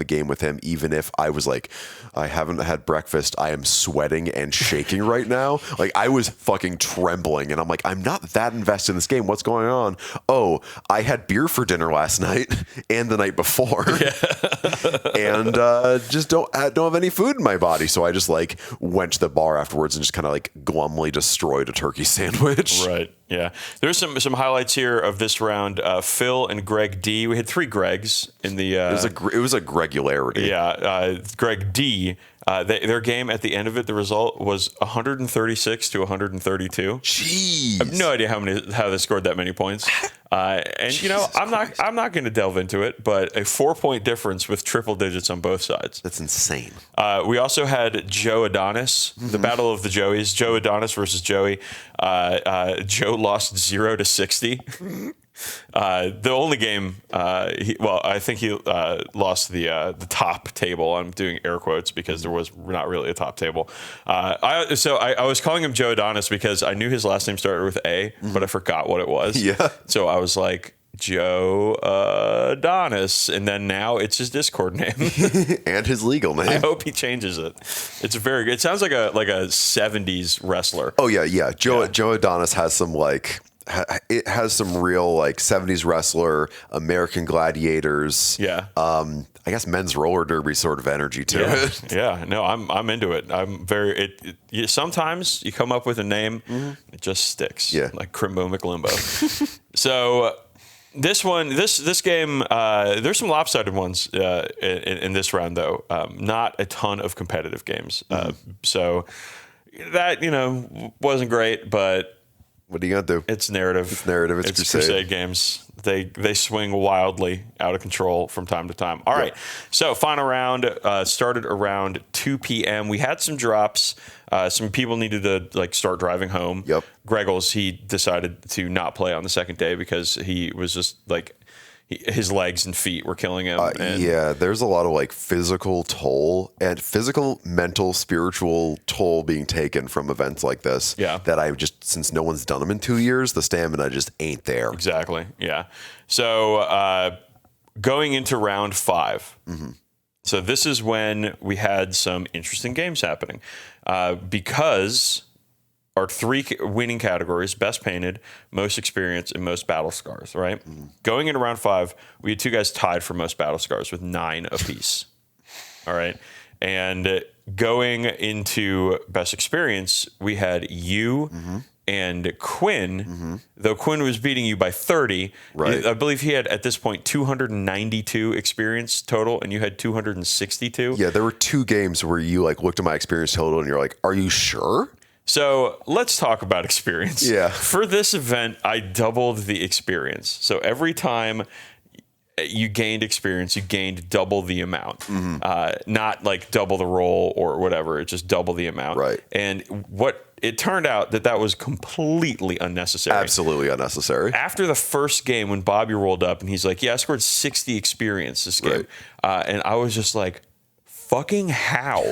game with him, even if I was like, I haven't had breakfast, I am sweating and shaking right now. I was fucking trembling, and I'm like, I'm not that invested in this game. What's going on? Oh, I had beer for dinner last night and the night before, and just don't have any food in my body. So I just went to the bar afterwards and just kind of glumly destroyed a turkey sandwich. Right. Yeah. There's some highlights here of this round. Phil and Greg D. We had 3 Gregs in the. It was a regularity. Yeah. Greg D. Their game at the end of it, the result was 136 to 132. Jeez. I have no idea how they scored that many points. And Jesus I'm not going to delve into it, but a 4-point difference with triple digits on both sides. That's insane. We also had Joe Adonis, the Battle of the Joeys. Joe Adonis versus Joey. Joe lost 0 to 60. The only game, I think he lost the top table. I'm doing air quotes because there was not really a top table. I was calling him Joe Adonis because I knew his last name started with A, but I forgot what it was. Yeah. So I was like, Joe Adonis, and then now it's his Discord name and his legal name. I hope he changes it. It sounds like a 70s wrestler. Oh yeah. Joe Adonis has some it has some real like 70s wrestler, American Gladiators. Yeah. I guess men's roller derby sort of energy to Yeah, it. yeah. No, I'm into it. I'm very. Sometimes you come up with a name, it just sticks. Yeah. Like Crimbo McLimbo. So this one, this game, there's some lopsided ones in this round though. Not a ton of competitive games. So that wasn't great, but. What are you gonna do? It's narrative. It's narrative. It's Crusade games. They swing wildly out of control from time to time. All right. So final round started around 2 p.m. We had some drops. Some people needed to like start driving home. Yep. Greggles, he decided to not play on the second day because he was just like his legs and feet were killing him. Yeah, there's a lot of like physical toll and physical, mental, spiritual toll being taken from events like this. Yeah. That I just, since no one's done them in 2 years, the stamina just ain't there. Exactly. Yeah. So going into round 5. So this is when we had some interesting games happening because our 3 winning categories: best painted, most experience, and most battle scars, right? Going into round 5, we had 2 guys tied for most battle scars with 9 apiece. All right. And going into best experience, we had you and Quinn, though Quinn was beating you by 30. Right. I believe he had at this point 292 experience total, and you had 262. Yeah, there were 2 games where you like looked at my experience total and you're like, "Are you sure?" So let's talk about experience. Yeah. For this event, I doubled the experience. So every time you gained experience, you gained double the amount. Not like double the roll or whatever. It's just double the amount. Right. And what it turned out that was completely unnecessary. Absolutely unnecessary. After the first game, when Bobby rolled up and he's like, "Yeah, I scored 60 experience this game," and I was just like, "Fucking how?"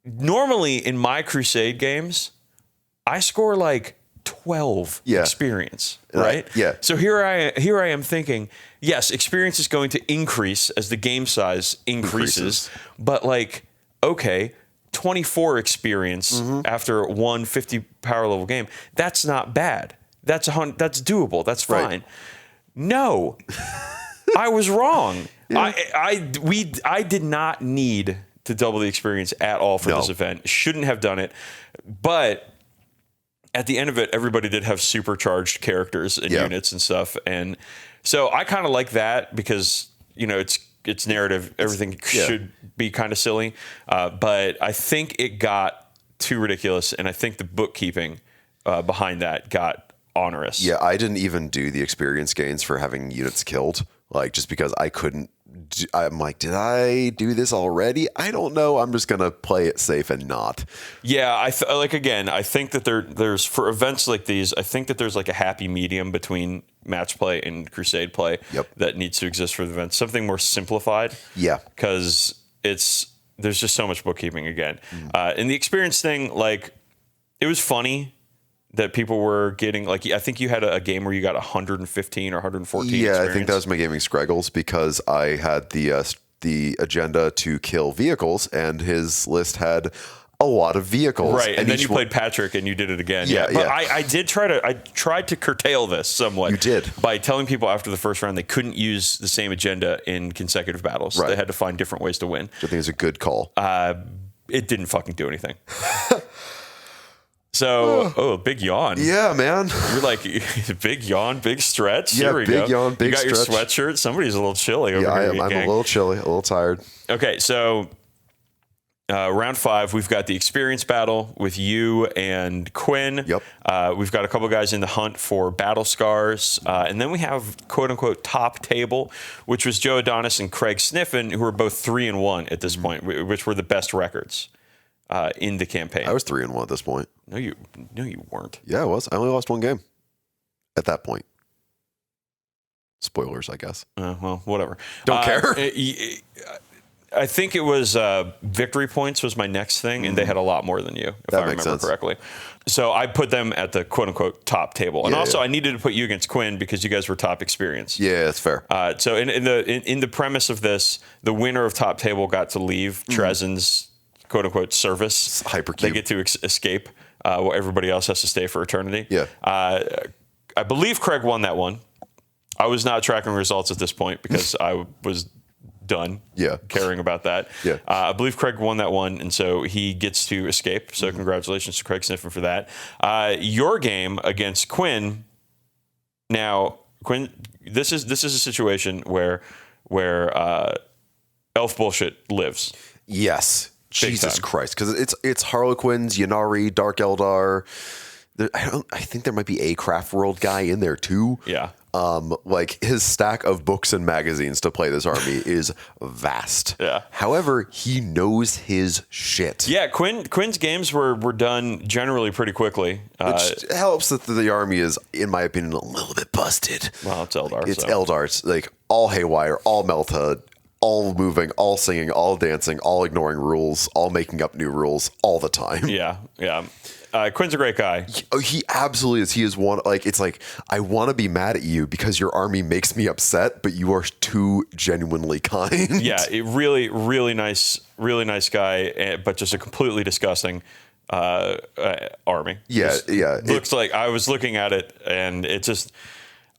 Normally in my Crusade games, I score like 12 experience, right? Yeah. So here I am thinking, yes, experience is going to increase as the game size increases. But like, okay, 24 experience after one 50 power level game, that's not bad. That's doable. That's fine. Right. No, I was wrong. I did not need to double the experience at all for this event. Shouldn't have done it. But at the end of it, everybody did have supercharged characters and units and stuff. And so I kind of like that because, it's narrative. Everything should be kind of silly. But I think it got too ridiculous. And I think the bookkeeping behind that got onerous. Yeah, I didn't even do the experience gains for having units killed. Like, just because I couldn't. I'm like, did I do this already? I don't know. I'm just gonna play it safe and not. Yeah, I think that there's for events like these, I think that there's like a happy medium between match play and Crusade play that needs to exist for the event. Something more simplified. Yeah, because there's just so much bookkeeping again. And the experience thing, like, it was funny that people were getting, like, I think you had a game where you got 115 or 114 Yeah, experience. I think that was my gaming Scraggles because I had the agenda to kill vehicles, and his list had a lot of vehicles. Right, and then you played Patrick, and you did it again. Yeah, but I tried to curtail this somewhat. You did. By telling people after the first round they couldn't use the same agenda in consecutive battles. Right. They had to find different ways to win. I think it's a good call. It didn't fucking do anything. So, big yawn. Yeah, man. You're like, big yawn, big stretch. Yeah, Here we big go. yawn, big stretch. You got stretch. your sweatshirt. Somebody's a little chilly over here. I'm a little chilly, a little tired. Okay, so round 5, we've got the experience battle with you and Quinn. Yep. We've got a couple guys in the hunt for battle scars. And then we have, quote unquote, top table, which was Joe Adonis and Craig Sniffen, who were both 3-1 at this point, which were the best records in the campaign. I was 3-1 at this point. No, you weren't. Yeah, I was. I only lost 1 game at that point. Spoilers, I guess. Well, whatever. Don't care. I think it was victory points was my next thing, and they had a lot more than you, if I remember correctly. So I put them at the quote-unquote top table. And I needed to put you against Quinn because you guys were top experience. Yeah, that's fair. So in the premise of this, the winner of top table got to leave Trezen's quote-unquote service. Hypercube. They get to escape while everybody else has to stay for eternity. Yeah. I believe Craig won that one. I was not tracking results at this point because I was done caring about that. Yeah. I believe Craig won that one, and so he gets to escape. So congratulations to Craig Sniffen for that. Your game against Quinn. Now, Quinn, this is a situation where elf bullshit lives. Yes. Big Jesus time. Christ. Because it's Harlequins, Yennari, Dark Eldar. I think there might be a Craft World guy in there too. Yeah. Like his stack of books and magazines to play this army is vast. Yeah. However, he knows his shit. Yeah, Quinn's games were done generally pretty quickly. Which helps that the army is, in my opinion, a little bit busted. Well, it's Eldar. It's so. Eldar. It's like all haywire, all Melta, all moving, all singing, all dancing, all ignoring rules, all making up new rules all the time. Yeah. Quinn's a great guy. He absolutely is. He is one, like, it's like, I want to be mad at you because your army makes me upset, but you are too genuinely kind. Yeah, really nice guy, but just a completely disgusting army. Yeah. Looks like I was looking at it, and it just.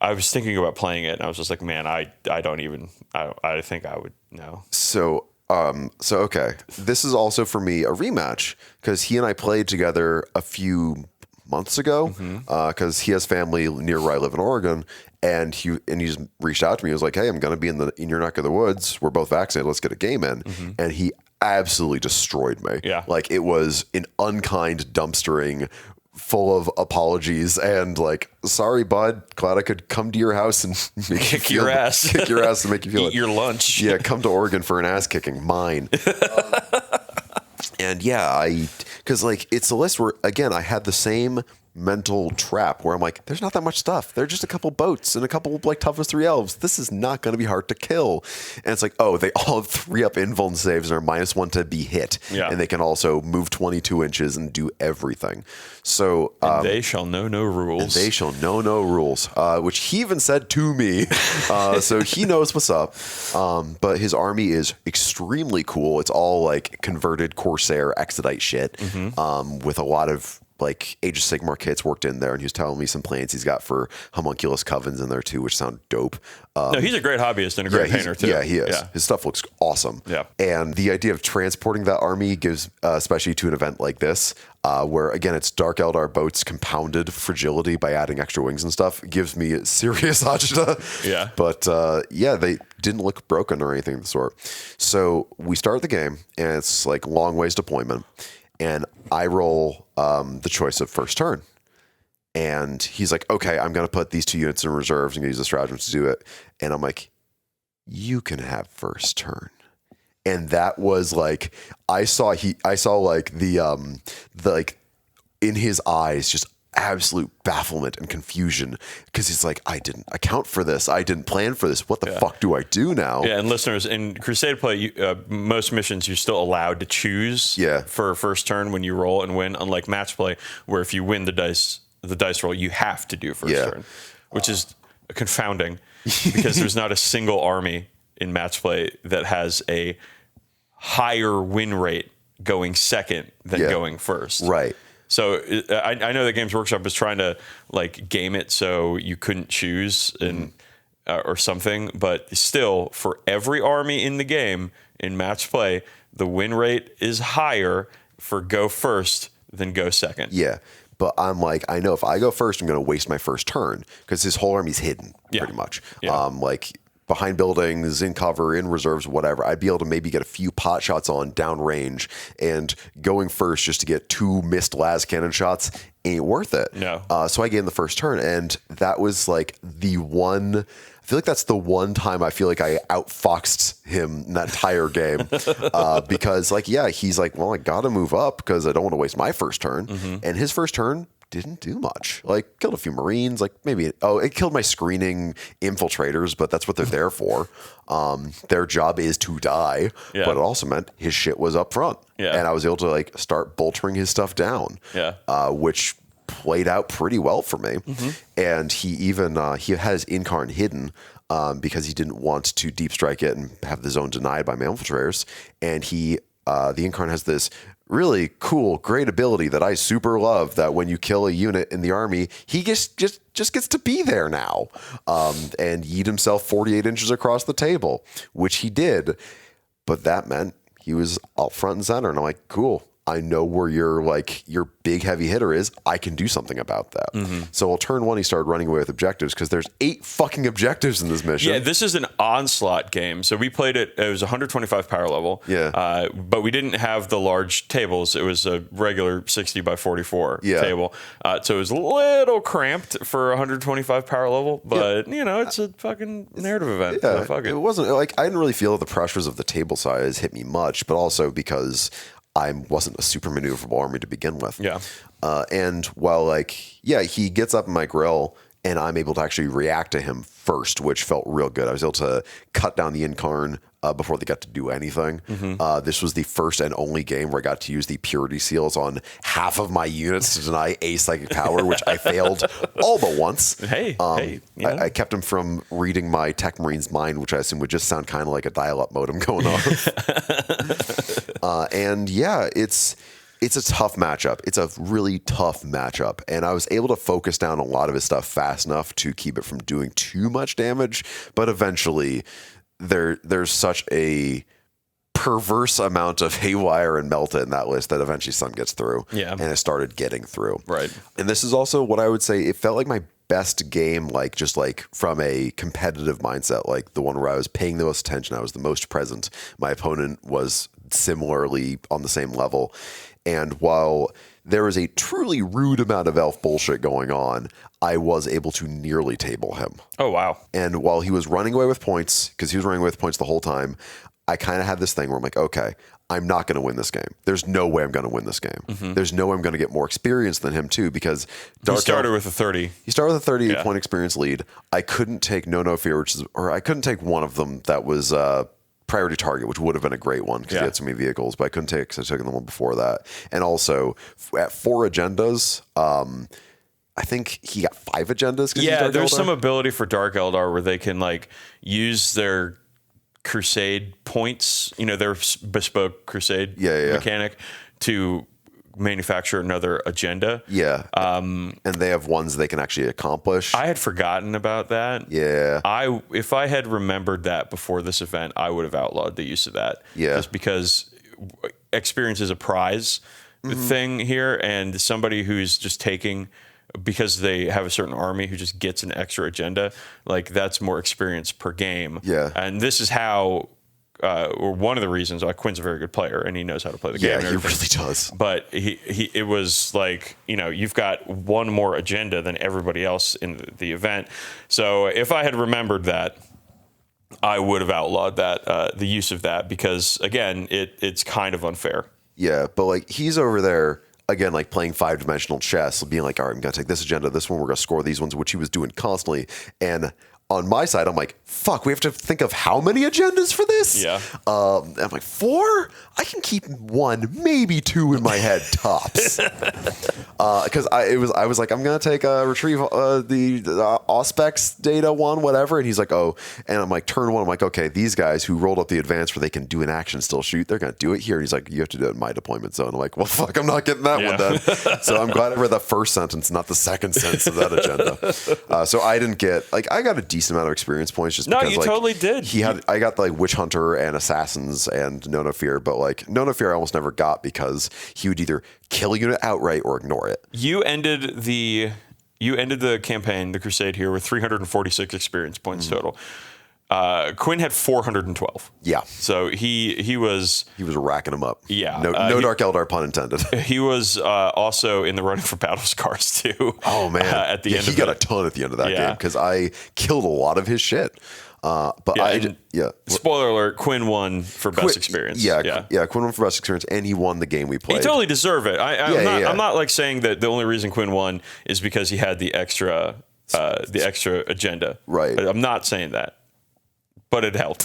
I was thinking about playing it, and I was just like, man, I think I would know. So okay, this is also for me a rematch because he and I played together a few months ago because he has family near where I live in Oregon, and he just reached out to me. He was like, hey, I'm going to be in your neck of the woods. We're both vaccinated. Let's get a game in. And he absolutely destroyed me. Yeah. Like it was an unkind dumpstering full of apologies and like, sorry, bud, glad I could come to your house and make kick your ass and make you feel eat your lunch. Yeah, come to Oregon for an ass kicking. Mine. And yeah, because like it's a list where again I had the same mental trap where I'm like, there's not that much stuff. They're just a couple boats and a couple like toughness 3 elves. This is not going to be hard to kill. And it's like, oh, they all have 3-up invuln saves and are -1 to be hit. Yeah. And they can also move 22 inches and do everything. So they shall know no rules. They shall know no rules, which he even said to me. So he knows what's up. But his army is extremely cool. It's all like converted Corsair Exodite shit with a lot of like Age of Sigmar kits worked in there, and he was telling me some plans he's got for homunculus covens in there too, which sound dope. No, he's a great hobbyist and a great painter too. Yeah, he is. Yeah. His stuff looks awesome. Yeah. And the idea of transporting that army gives, especially to an event like this, where again it's Dark Eldar boats compounded fragility by adding extra wings and stuff, gives me serious agita. Yeah. But yeah, they didn't look broken or anything of the sort. So we start the game, and it's like long ways deployment. And I roll the choice of first turn. And he's like, okay, I'm going to put these 2 units in reserves and use the stratagem to do it. And I'm like, you can have first turn. And that was like, I saw like the like in his eyes, just absolute bafflement and confusion because he's like, I didn't account for this. I didn't plan for this. What the fuck do I do now? Yeah, and listeners, in Crusade play, most missions you're still allowed to choose for first turn when you roll and win, unlike match play, where if you win the dice roll, you have to do first turn, which is confounding because there's not a single army in match play that has a higher win rate going second than going first. Right. So I know that Games Workshop is trying to like game it so you couldn't choose and or something, but still, for every army in the game in match play, the win rate is higher for go first than go second. Yeah, but I'm like, I know if I go first, I'm going to waste my first turn because his whole army's hidden pretty much. Yeah. Like behind buildings, in cover, in reserves, whatever. I'd be able to maybe get a few pot shots on downrange, and going first just to get 2 missed las cannon shots ain't worth it. No. So I gave him the first turn, and that was like the one. I feel like that's the one time I feel like I outfoxed him in that entire game because, like, yeah, he's like, well, I got to move up because I don't want to waste my first turn, and his first turn didn't do much. Like, killed a few Marines, like maybe it killed my screening infiltrators, but that's what they're there for. Their job is to die, but it also meant his shit was up front, and I was able to like start boltering his stuff down, which played out pretty well for me. And he even he has Incarn hidden because he didn't want to deep strike it and have the zone denied by my infiltrators, and he the Incarn has this really cool, great ability that I super love, that when you kill a unit in the army, he just gets to be there now, and yeet himself 48 inches across the table, which he did. But that meant he was up front and center. And I'm like, cool. I know where your big heavy hitter is. I can do something about that. Mm-hmm. So on turn 1, he started running away with objectives because there's 8 fucking objectives in this mission. Yeah, this is an onslaught game. So we played it. It was 125 power level. Yeah. But we didn't have the large tables. It was a regular 60 by 44 table. So it was a little cramped for 125 power level. But it's a fucking narrative event. Yeah, so fuck it. It wasn't like I didn't really feel the pressures of the table size hit me much, but also because I wasn't a super maneuverable army to begin with. Yeah. And while he gets up in my grill and I'm able to actually react to him first, which felt real good. I was able to cut down the Incarn before they got to do anything. Mm-hmm. This was the first and only game where I got to use the purity seals on half of my units to deny a psychic power, which I failed all but once. I kept him from reading my Tech Marine's mind, which I assume would just sound kind of like a dial-up modem going off. It's a tough matchup. It's a really tough matchup. And I was able to focus down a lot of his stuff fast enough to keep it from doing too much damage. But eventually, there's such a perverse amount of haywire and melta in that list that eventually some gets through. Yeah. And it started getting through. Right. And this is also what I would say, it felt like my best game, just from a competitive mindset, like the one where I was paying the most attention, I was the most present. My opponent was similarly on the same level. And while there was a truly rude amount of elf bullshit going on, I was able to nearly table him. Oh, wow. And while he was running away with points, because he was running away with points the whole time, I kind of had this thing where I'm like, okay, I'm not going to win this game. There's no way I'm going to win this game. Mm-hmm. There's no way I'm going to get more experience than him, too, because He started with a 30. He started with a 38-point experience lead. I couldn't take No Fear, I couldn't take one of them that was priority target, which would have been a great one because he had so many vehicles, but I couldn't take it because I took the one before that. And also, at 4 agendas, I think he got 5 agendas. Yeah, there's some ability for Dark Eldar where they can use their Crusade points, their bespoke Crusade mechanic to manufacture another agenda. Yeah. And they have ones they can actually accomplish. I had forgotten about that. Yeah. If I had remembered that before this event, I would have outlawed the use of that. Yeah. Just because experience is a prize thing here, and somebody who's just taking because they have a certain army who just gets an extra agenda, that's more experience per game. Yeah. And this is how or one of the reasons why Quinn's a very good player and he knows how to play the game. Yeah, he really does. But it was you've got one more agenda than everybody else in the event. So if I had remembered that, I would have outlawed that the use of that because again, it's kind of unfair. Yeah, but he's over there again, playing 5-dimensional chess, being all right, I'm gonna take this agenda, this one, we're gonna score these ones, which he was doing constantly, and on my side, I'm like, fuck, we have to think of how many agendas for this? Yeah. I'm like, 4? I can keep 1, maybe 2 in my head, tops. Because I was like, I'm going to take retrieve the Auspex data one, whatever. And he's like, oh. And I'm like, turn 1. I'm like, okay, these guys who rolled up the advance where they can do an action, still shoot, they're going to do it here. And he's like, you have to do it in my deployment zone. I'm like, well, fuck, I'm not getting that one then. So I'm glad I read the first sentence, not the second sentence of that agenda. So I didn't get, I got a decent amount of experience points just because you totally did. I got Witch Hunter and Assassins and No Fear, but No Fear I almost never got because he would either kill a unit outright or ignore it. You ended the campaign, the Crusade here, with 346 experience points total. Quinn had 412. Yeah. So he was racking them up. Yeah. No Dark Eldar pun intended. He was also in the running for Battle Scars too. Oh man. At the end he got a ton at the end of that game because I killed a lot of his shit. Spoiler alert: Quinn won for best experience. Quinn won for best experience, and he won the game we played. He totally deserved it. I'm not saying that the only reason Quinn won is because he had the extra agenda. Right. I'm not saying that. But it helped.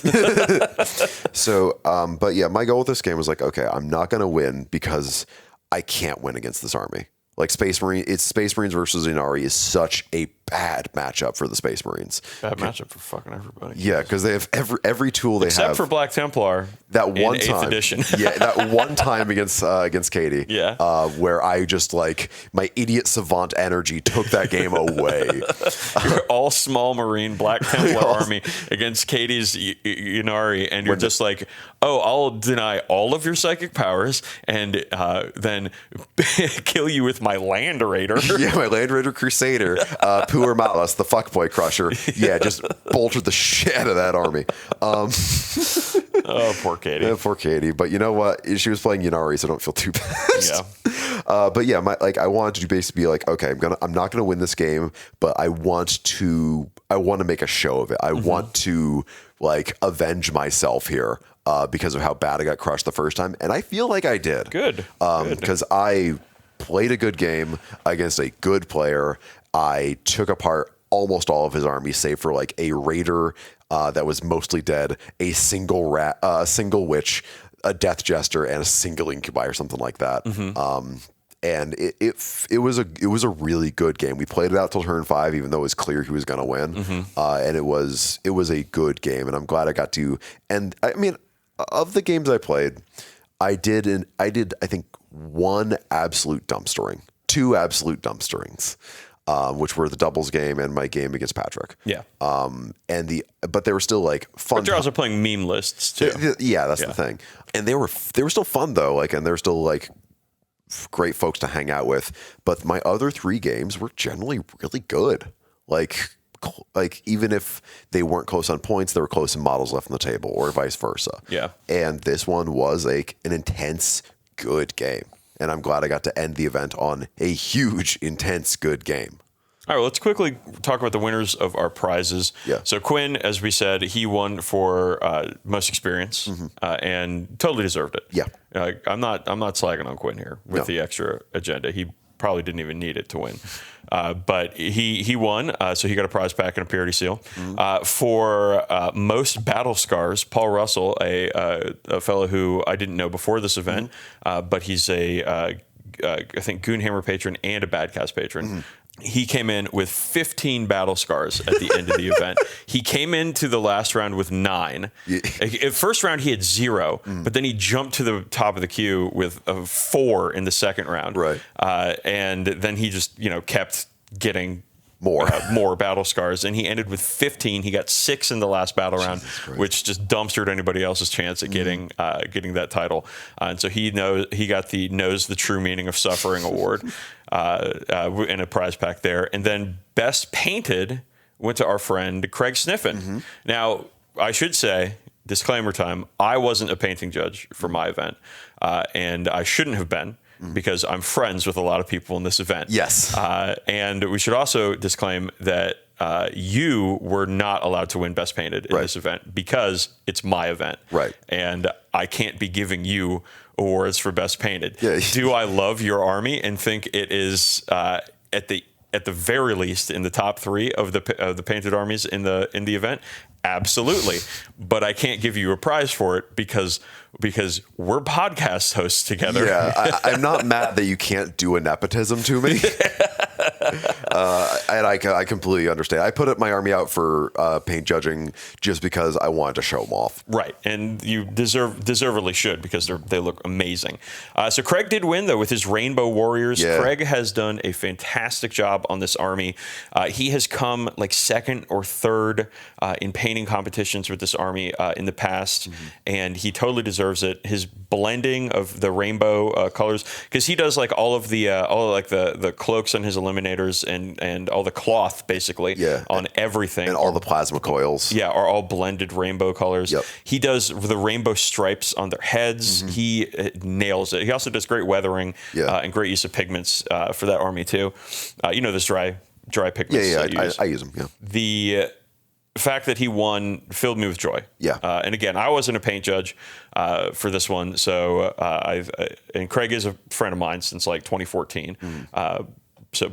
So, my goal with this game was okay, I'm not going to win because I can't win against this army. Space Marines versus Inari is such a bad matchup for the Space Marines. Bad matchup for fucking everybody. Yeah, because they have every tool they Except have. for Black Templar. That one in time, 8th edition. yeah, that one time against Katie, where I just like my idiot savant energy took that game away. You're all small Marine Black Templar army against Katie's Yunari, and you're just like, oh, I'll deny all of your psychic powers and then kill you with my Land Raider. Yeah, my Land Raider Crusader, Puer Malus, the fuckboy crusher. Yeah, just bolted the shit out of that army. Oh, poor Katie. Yeah, poor Katie. But you know what? She was playing Yunari, so I don't feel too bad. Yeah. But yeah, I wanted to basically be like, okay, I'm not gonna win this game, but I want to make a show of it. I want to like avenge myself here because of how bad I got crushed the first time, and I feel like I did. Good. Because I played a good game against a good player. I took apart almost all of his army, save for like a raider that was mostly dead, a single rat, a single witch, a death jester, and a single incubi or something like that. And it was a really good game. We played it out till turn 5, even though it was clear he was going to win. And it was a good game, and I'm glad I got to. And I mean, of the games I played, I did I think one absolute dumpstering, 2 absolute dumpsterings. Which were the doubles game and my game against Patrick. Yeah. But they were still like fun. But you're also playing meme lists too. Yeah, that's the thing. And they were still fun though. Like, and they're still like great folks to hang out with. But my other 3 games were generally really good. Like even if they weren't close on points, they were close in models left on the table, or vice versa. Yeah. And this one was like an intense, good game. And I'm glad I got to end the event on a huge, intense, good game. All right, well, let's quickly talk about the winners of our prizes. Yeah. So Quinn, as we said, he won for most experience and totally deserved it. Yeah. I'm not slagging on Quinn here with the extra agenda. He probably didn't even need it to win. But he won, so he got a prize pack and a purity seal. For most battle scars, Paul Russell, a fellow who I didn't know before this event, but he's I think Goonhammer patron and a Badcast patron. He came in with 15 battle scars at the end of the event. He came into the last round with 9. First round, he had 0, but then he jumped to the top of the queue with 4 in the second round. Right. And then he just, kept getting more battle scars, and he ended with 15. He got 6 in the last battle round, which just dumpstered anybody else's chance at getting that title. And so he got the knows the true meaning of suffering award and a prize pack there. And then best painted went to our friend Craig Sniffen. Now, I should say, disclaimer time, I wasn't a painting judge for my event, and I shouldn't have been, because I'm friends with a lot of people in this event. Yes. And we should also disclaim that you were not allowed to win Best Painted in this event because it's my event. Right. And I can't be giving you awards for Best Painted. Yeah. Do I love your army and think it is at the very least in the top 3 of the painted armies in the event? Absolutely. But I can't give you a prize for it because we're podcast hosts together. Yeah, I'm not mad that you can't do a nepotism to me. And I completely understand. I put my army out for paint judging just because I wanted to show them off. Right, and you deservedly should, because they look amazing. So Craig did win, though, with his Rainbow Warriors. Yeah. Craig has done a fantastic job on this army. He has come like 2nd or 3rd in painting competitions with this army in the past, and he totally deserves it. His blending of the rainbow colors, because he does like all the cloaks on his eliminators and all the cloth basically on everything, and all the plasma coils are all blended rainbow colors. Yep. He does the rainbow stripes on their heads. He nails it. He also does great weathering and great use of pigments for that army too. This dry pigments. I use them. Yeah. The fact that he won filled me with joy. Yeah. And again, I wasn't a paint judge for this one, so and Craig is a friend of mine since like 2014.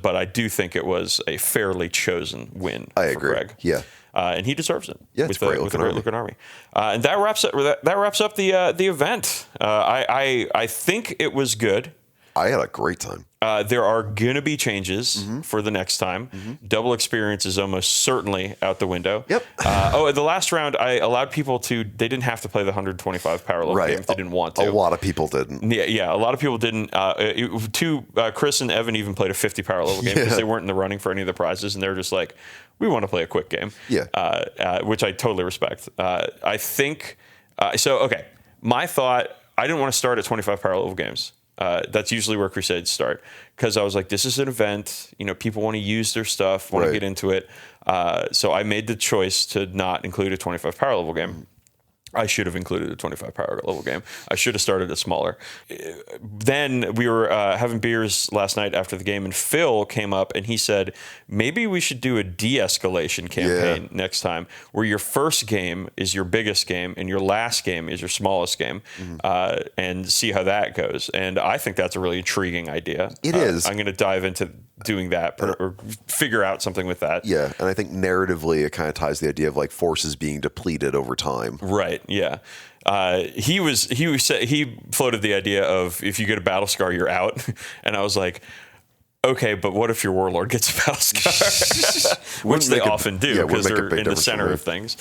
But I do think it was a fairly chosen win. I agree. Craig. Yeah. And he deserves it. Yeah, with a great looking army. And that wraps up the event. I think it was good. I had a great time. There are going to be changes for the next time. Double experience is almost certainly out the window. Yep. The last round, I allowed people they didn't have to play the 125 power level game if they didn't want to. A lot of people didn't. Yeah, a lot of people didn't. Chris and Evan even played a 50 power level game because they weren't in the running for any of the prizes, and they were just like, we want to play a quick game. Yeah. Which I totally respect. I think, okay, my thought, I didn't want to start at 25 power level games. That's usually where Crusades start, because I was like, this is an event, people want to use their stuff, want to get into it. So I made the choice to not include a 25 power level game. I should have included a 25 power level game. I should have started it smaller. Then we were having beers last night after the game, and Phil came up and he said, maybe we should do a de-escalation campaign next time, where your first game is your biggest game and your last game is your smallest game, and see how that goes. And I think that's a really intriguing idea. It is. I'm going to dive into doing that or figure out something with that. Yeah, and I think narratively it kind of ties the idea of like forces being depleted over time. Right. Yeah. He floated the idea of, if you get a battle scar, you're out. And I was like, okay, but what if your warlord gets a battle scar? Which they often do, because they're in the center of things.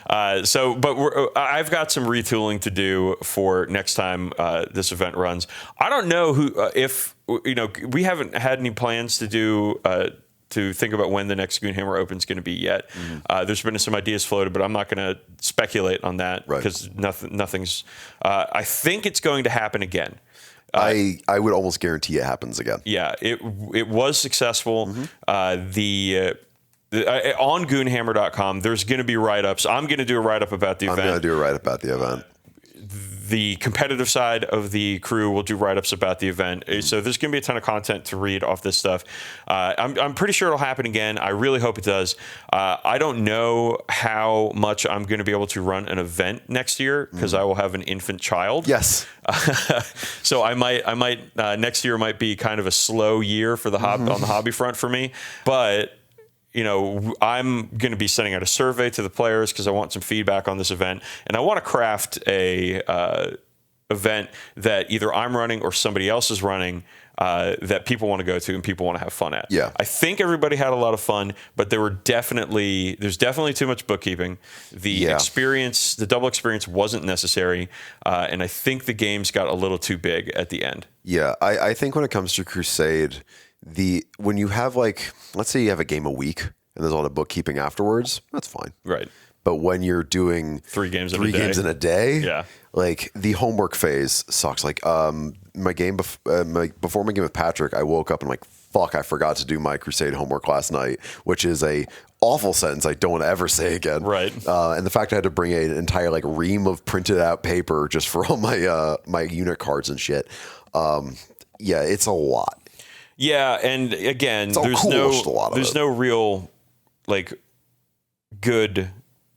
But I've got some retooling to do for next time this event runs. I don't know if we haven't had any plans to think about when the next Goonhammer Open is going to be yet. There's been some ideas floated, but I'm not going to speculate on that because nothing's. I think it's going to happen again. I would almost guarantee it happens again. Yeah, it was successful. On Goonhammer.com, there's going to be write-ups. I'm going to do a write-up about the event. I'm going to do a write-up about the event. The competitive side of the crew will do write-ups about the event. So there's going to be a ton of content to read off this stuff. I'm pretty sure it'll happen again. I really hope it does. I don't know how much I'm going to be able to run an event next year, because I will have an infant child. Yes. So I might next year might be kind of a slow year for on the hobby front for me. But I'm going to be sending out a survey to the players because I want some feedback on this event, and I want to craft a event that either I'm running or somebody else is running that people want to go to and people want to have fun at. Yeah. I think everybody had a lot of fun, but there's definitely too much bookkeeping. The double experience wasn't necessary, and I think the games got a little too big at the end. Yeah, I think when it comes to Crusade, when you have let's say you have a game a week and there's a lot of bookkeeping afterwards, that's fine. Right. But when you're doing three games in a day, yeah, the homework phase sucks. My game before my game with Patrick, I woke up and I'm like, fuck, I forgot to do my Crusade homework last night, which is a awful sentence I don't want to ever say again. Right. And the fact I had to bring an entire ream of printed out paper just for all my unit cards and shit. It's a lot. Yeah, and again, there's no real good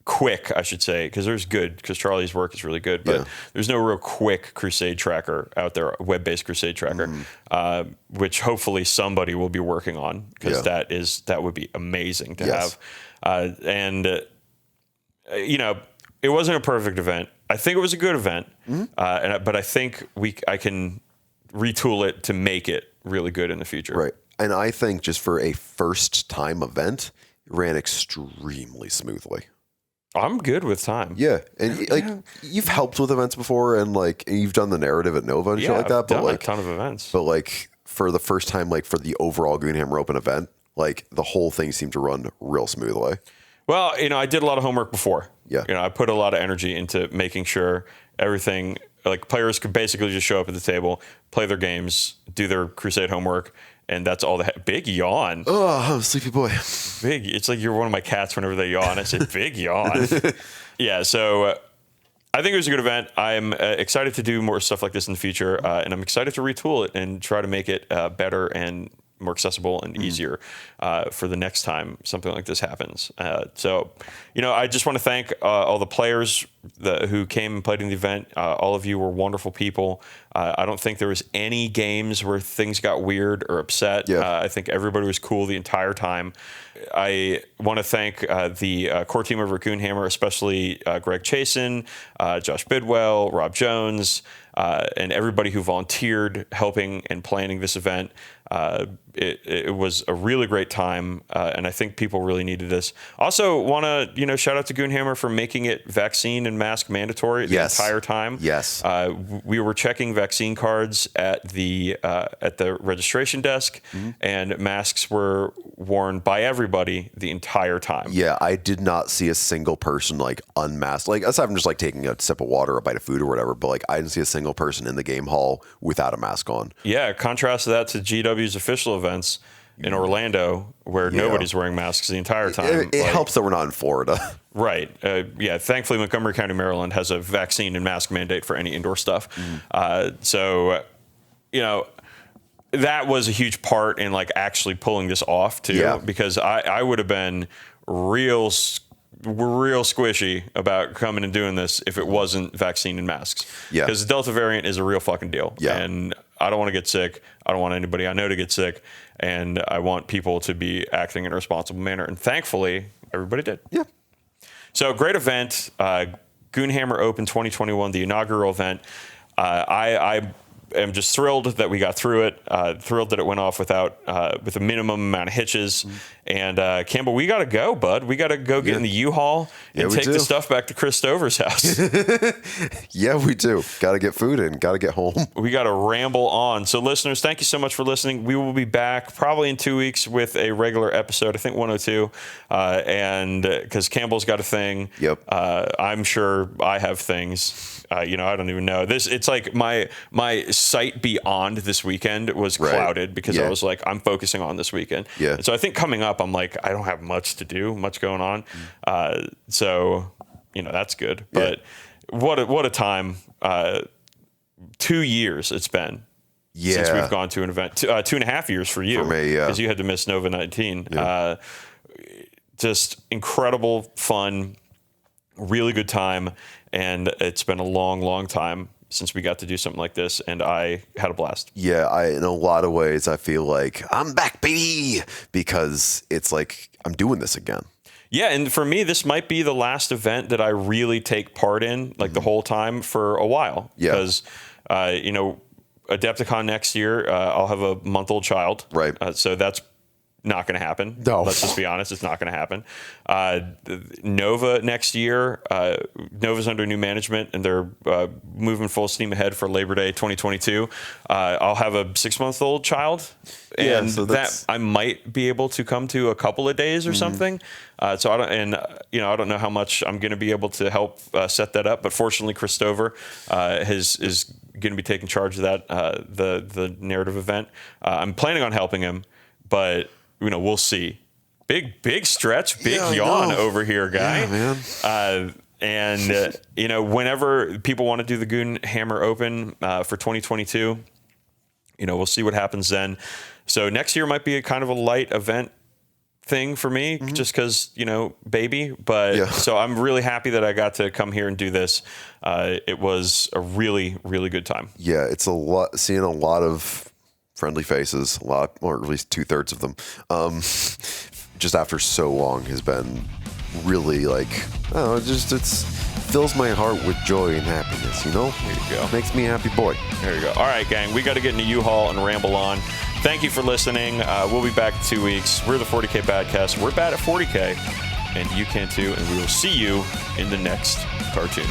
quick, I should say, because Charlie's work is really good, but there's no real quick Crusade tracker out there, web-based Crusade tracker, which hopefully somebody will be working on, because that would be amazing to have. It wasn't a perfect event. I think it was a good event, but I think I can retool it to make it really good in the future. Right. And I think just for a first time event, it ran extremely smoothly. I'm good with time. Yeah. And you've helped with events before, and you've done the narrative at Nova and shit like that. I've done a ton of events. But for the first time, for the overall Goonhammer Open event, the whole thing seemed to run real smoothly. Well, I did a lot of homework before. Yeah. I put a lot of energy into making sure everything, players could basically just show up at the table, play their games, do their Crusade homework, and that's all they had. Big yawn. Oh, I'm a sleepy boy. Big. It's like you're one of my cats whenever they yawn. I said, big yawn. Yeah, so I think it was a good event. I'm excited to do more stuff like this in the future, and I'm excited to retool it and try to make it better and more accessible and easier for the next time something like this happens. So, I just want to thank all the players who came and played in the event. All of you were wonderful people. I don't think there was any games where things got weird or upset. Yeah. I think everybody was cool the entire time. I want to thank the core team over at Goonhammer, especially Greg Chasen, Josh Bidwell, Rob Jones, and everybody who volunteered helping and planning this event. It was a really great time, and I think people really needed this. Also, want to shout out to Goonhammer for making it vaccine and mask mandatory the entire time. Yes, we were checking vaccine cards at the registration desk, and masks were worn by everybody the entire time. Yeah, I did not see a single person like unmasked. Like aside from just like taking a sip of water, or a bite of food, or whatever. But like I didn't see a single person in the game hall without a mask on. Yeah, contrast that to GW's official events in Orlando, where nobody's wearing masks the entire time. It helps that we're not in Florida. Right. Thankfully, Montgomery County, Maryland has a vaccine and mask mandate for any indoor stuff. That was a huge part in like actually pulling this off too, because I would have been real squishy about coming and doing this if it wasn't vaccine and masks. Yeah. Because the Delta variant is a real fucking deal. Yeah. And I don't want to get sick. I don't want anybody I know to get sick. And I want people to be acting in a responsible manner. And thankfully, everybody did. Yeah. So great event. Goonhammer Open 2021, the inaugural event. I am just thrilled that we got through it. Thrilled that it went off with a minimum amount of hitches. And Campbell, we got to go, bud. We got to go get in the U-Haul and take the stuff back to Chris Stover's house. Yeah, we do. Got to get food in. Got to get home. We got to ramble on. So listeners, thank you so much for listening. We will be back probably in 2 weeks with a regular episode, I think 102. And because Campbell's got a thing. Yep. I'm sure I have things. I don't even know. It's like my sight beyond this weekend was clouded because I was like, I'm focusing on this weekend. Yeah. And so I think coming up, I'm like, I don't have much to do, much going on. So that's good. But what a time. 2 years it's been since we've gone to an event. 2.5 years for you. For me, because you had to miss Nova 19. Yeah. Just incredible fun, really good time. And it's been a long, long time since we got to do something like this, and I had a blast. Yeah, in a lot of ways, I feel like I'm back, baby, because it's like I'm doing this again. Yeah, and for me, this might be the last event that I really take part in, like the whole time for a while. Yeah. Because, Adepticon next year, I'll have a month-old child. Right. So that's not going to happen. No. Let's just be honest. It's not going to happen. Nova next year, Nova's under new management, and they're moving full steam ahead for Labor Day 2022. I'll have a 6-month-old child, and that I might be able to come to a couple of days or something. So I don't know how much I'm going to be able to help set that up. But fortunately, Chris Stover is going to be taking charge of that, the narrative event. I'm planning on helping him, but we'll see. Big stretch, big yawn over here, guy. Yeah, man. Whenever people want to do the Goonhammer Open for 2022, we'll see what happens then. So next year might be a kind of a light event thing for me, just because baby. But so I'm really happy that I got to come here and do this. It was a really, really good time. Yeah, it's a lot. Seeing a lot of friendly faces, or at least 2/3 of them, just after so long has been really it fills my heart with joy and happiness, There you go. Makes me a happy boy. There you go. All right, gang, we got to get into U-Haul and ramble on. Thank you for listening. We'll be back in 2 weeks. We're the 40k Badcast. We're bad at 40k, and you can too, and we will see you in the next cartoon.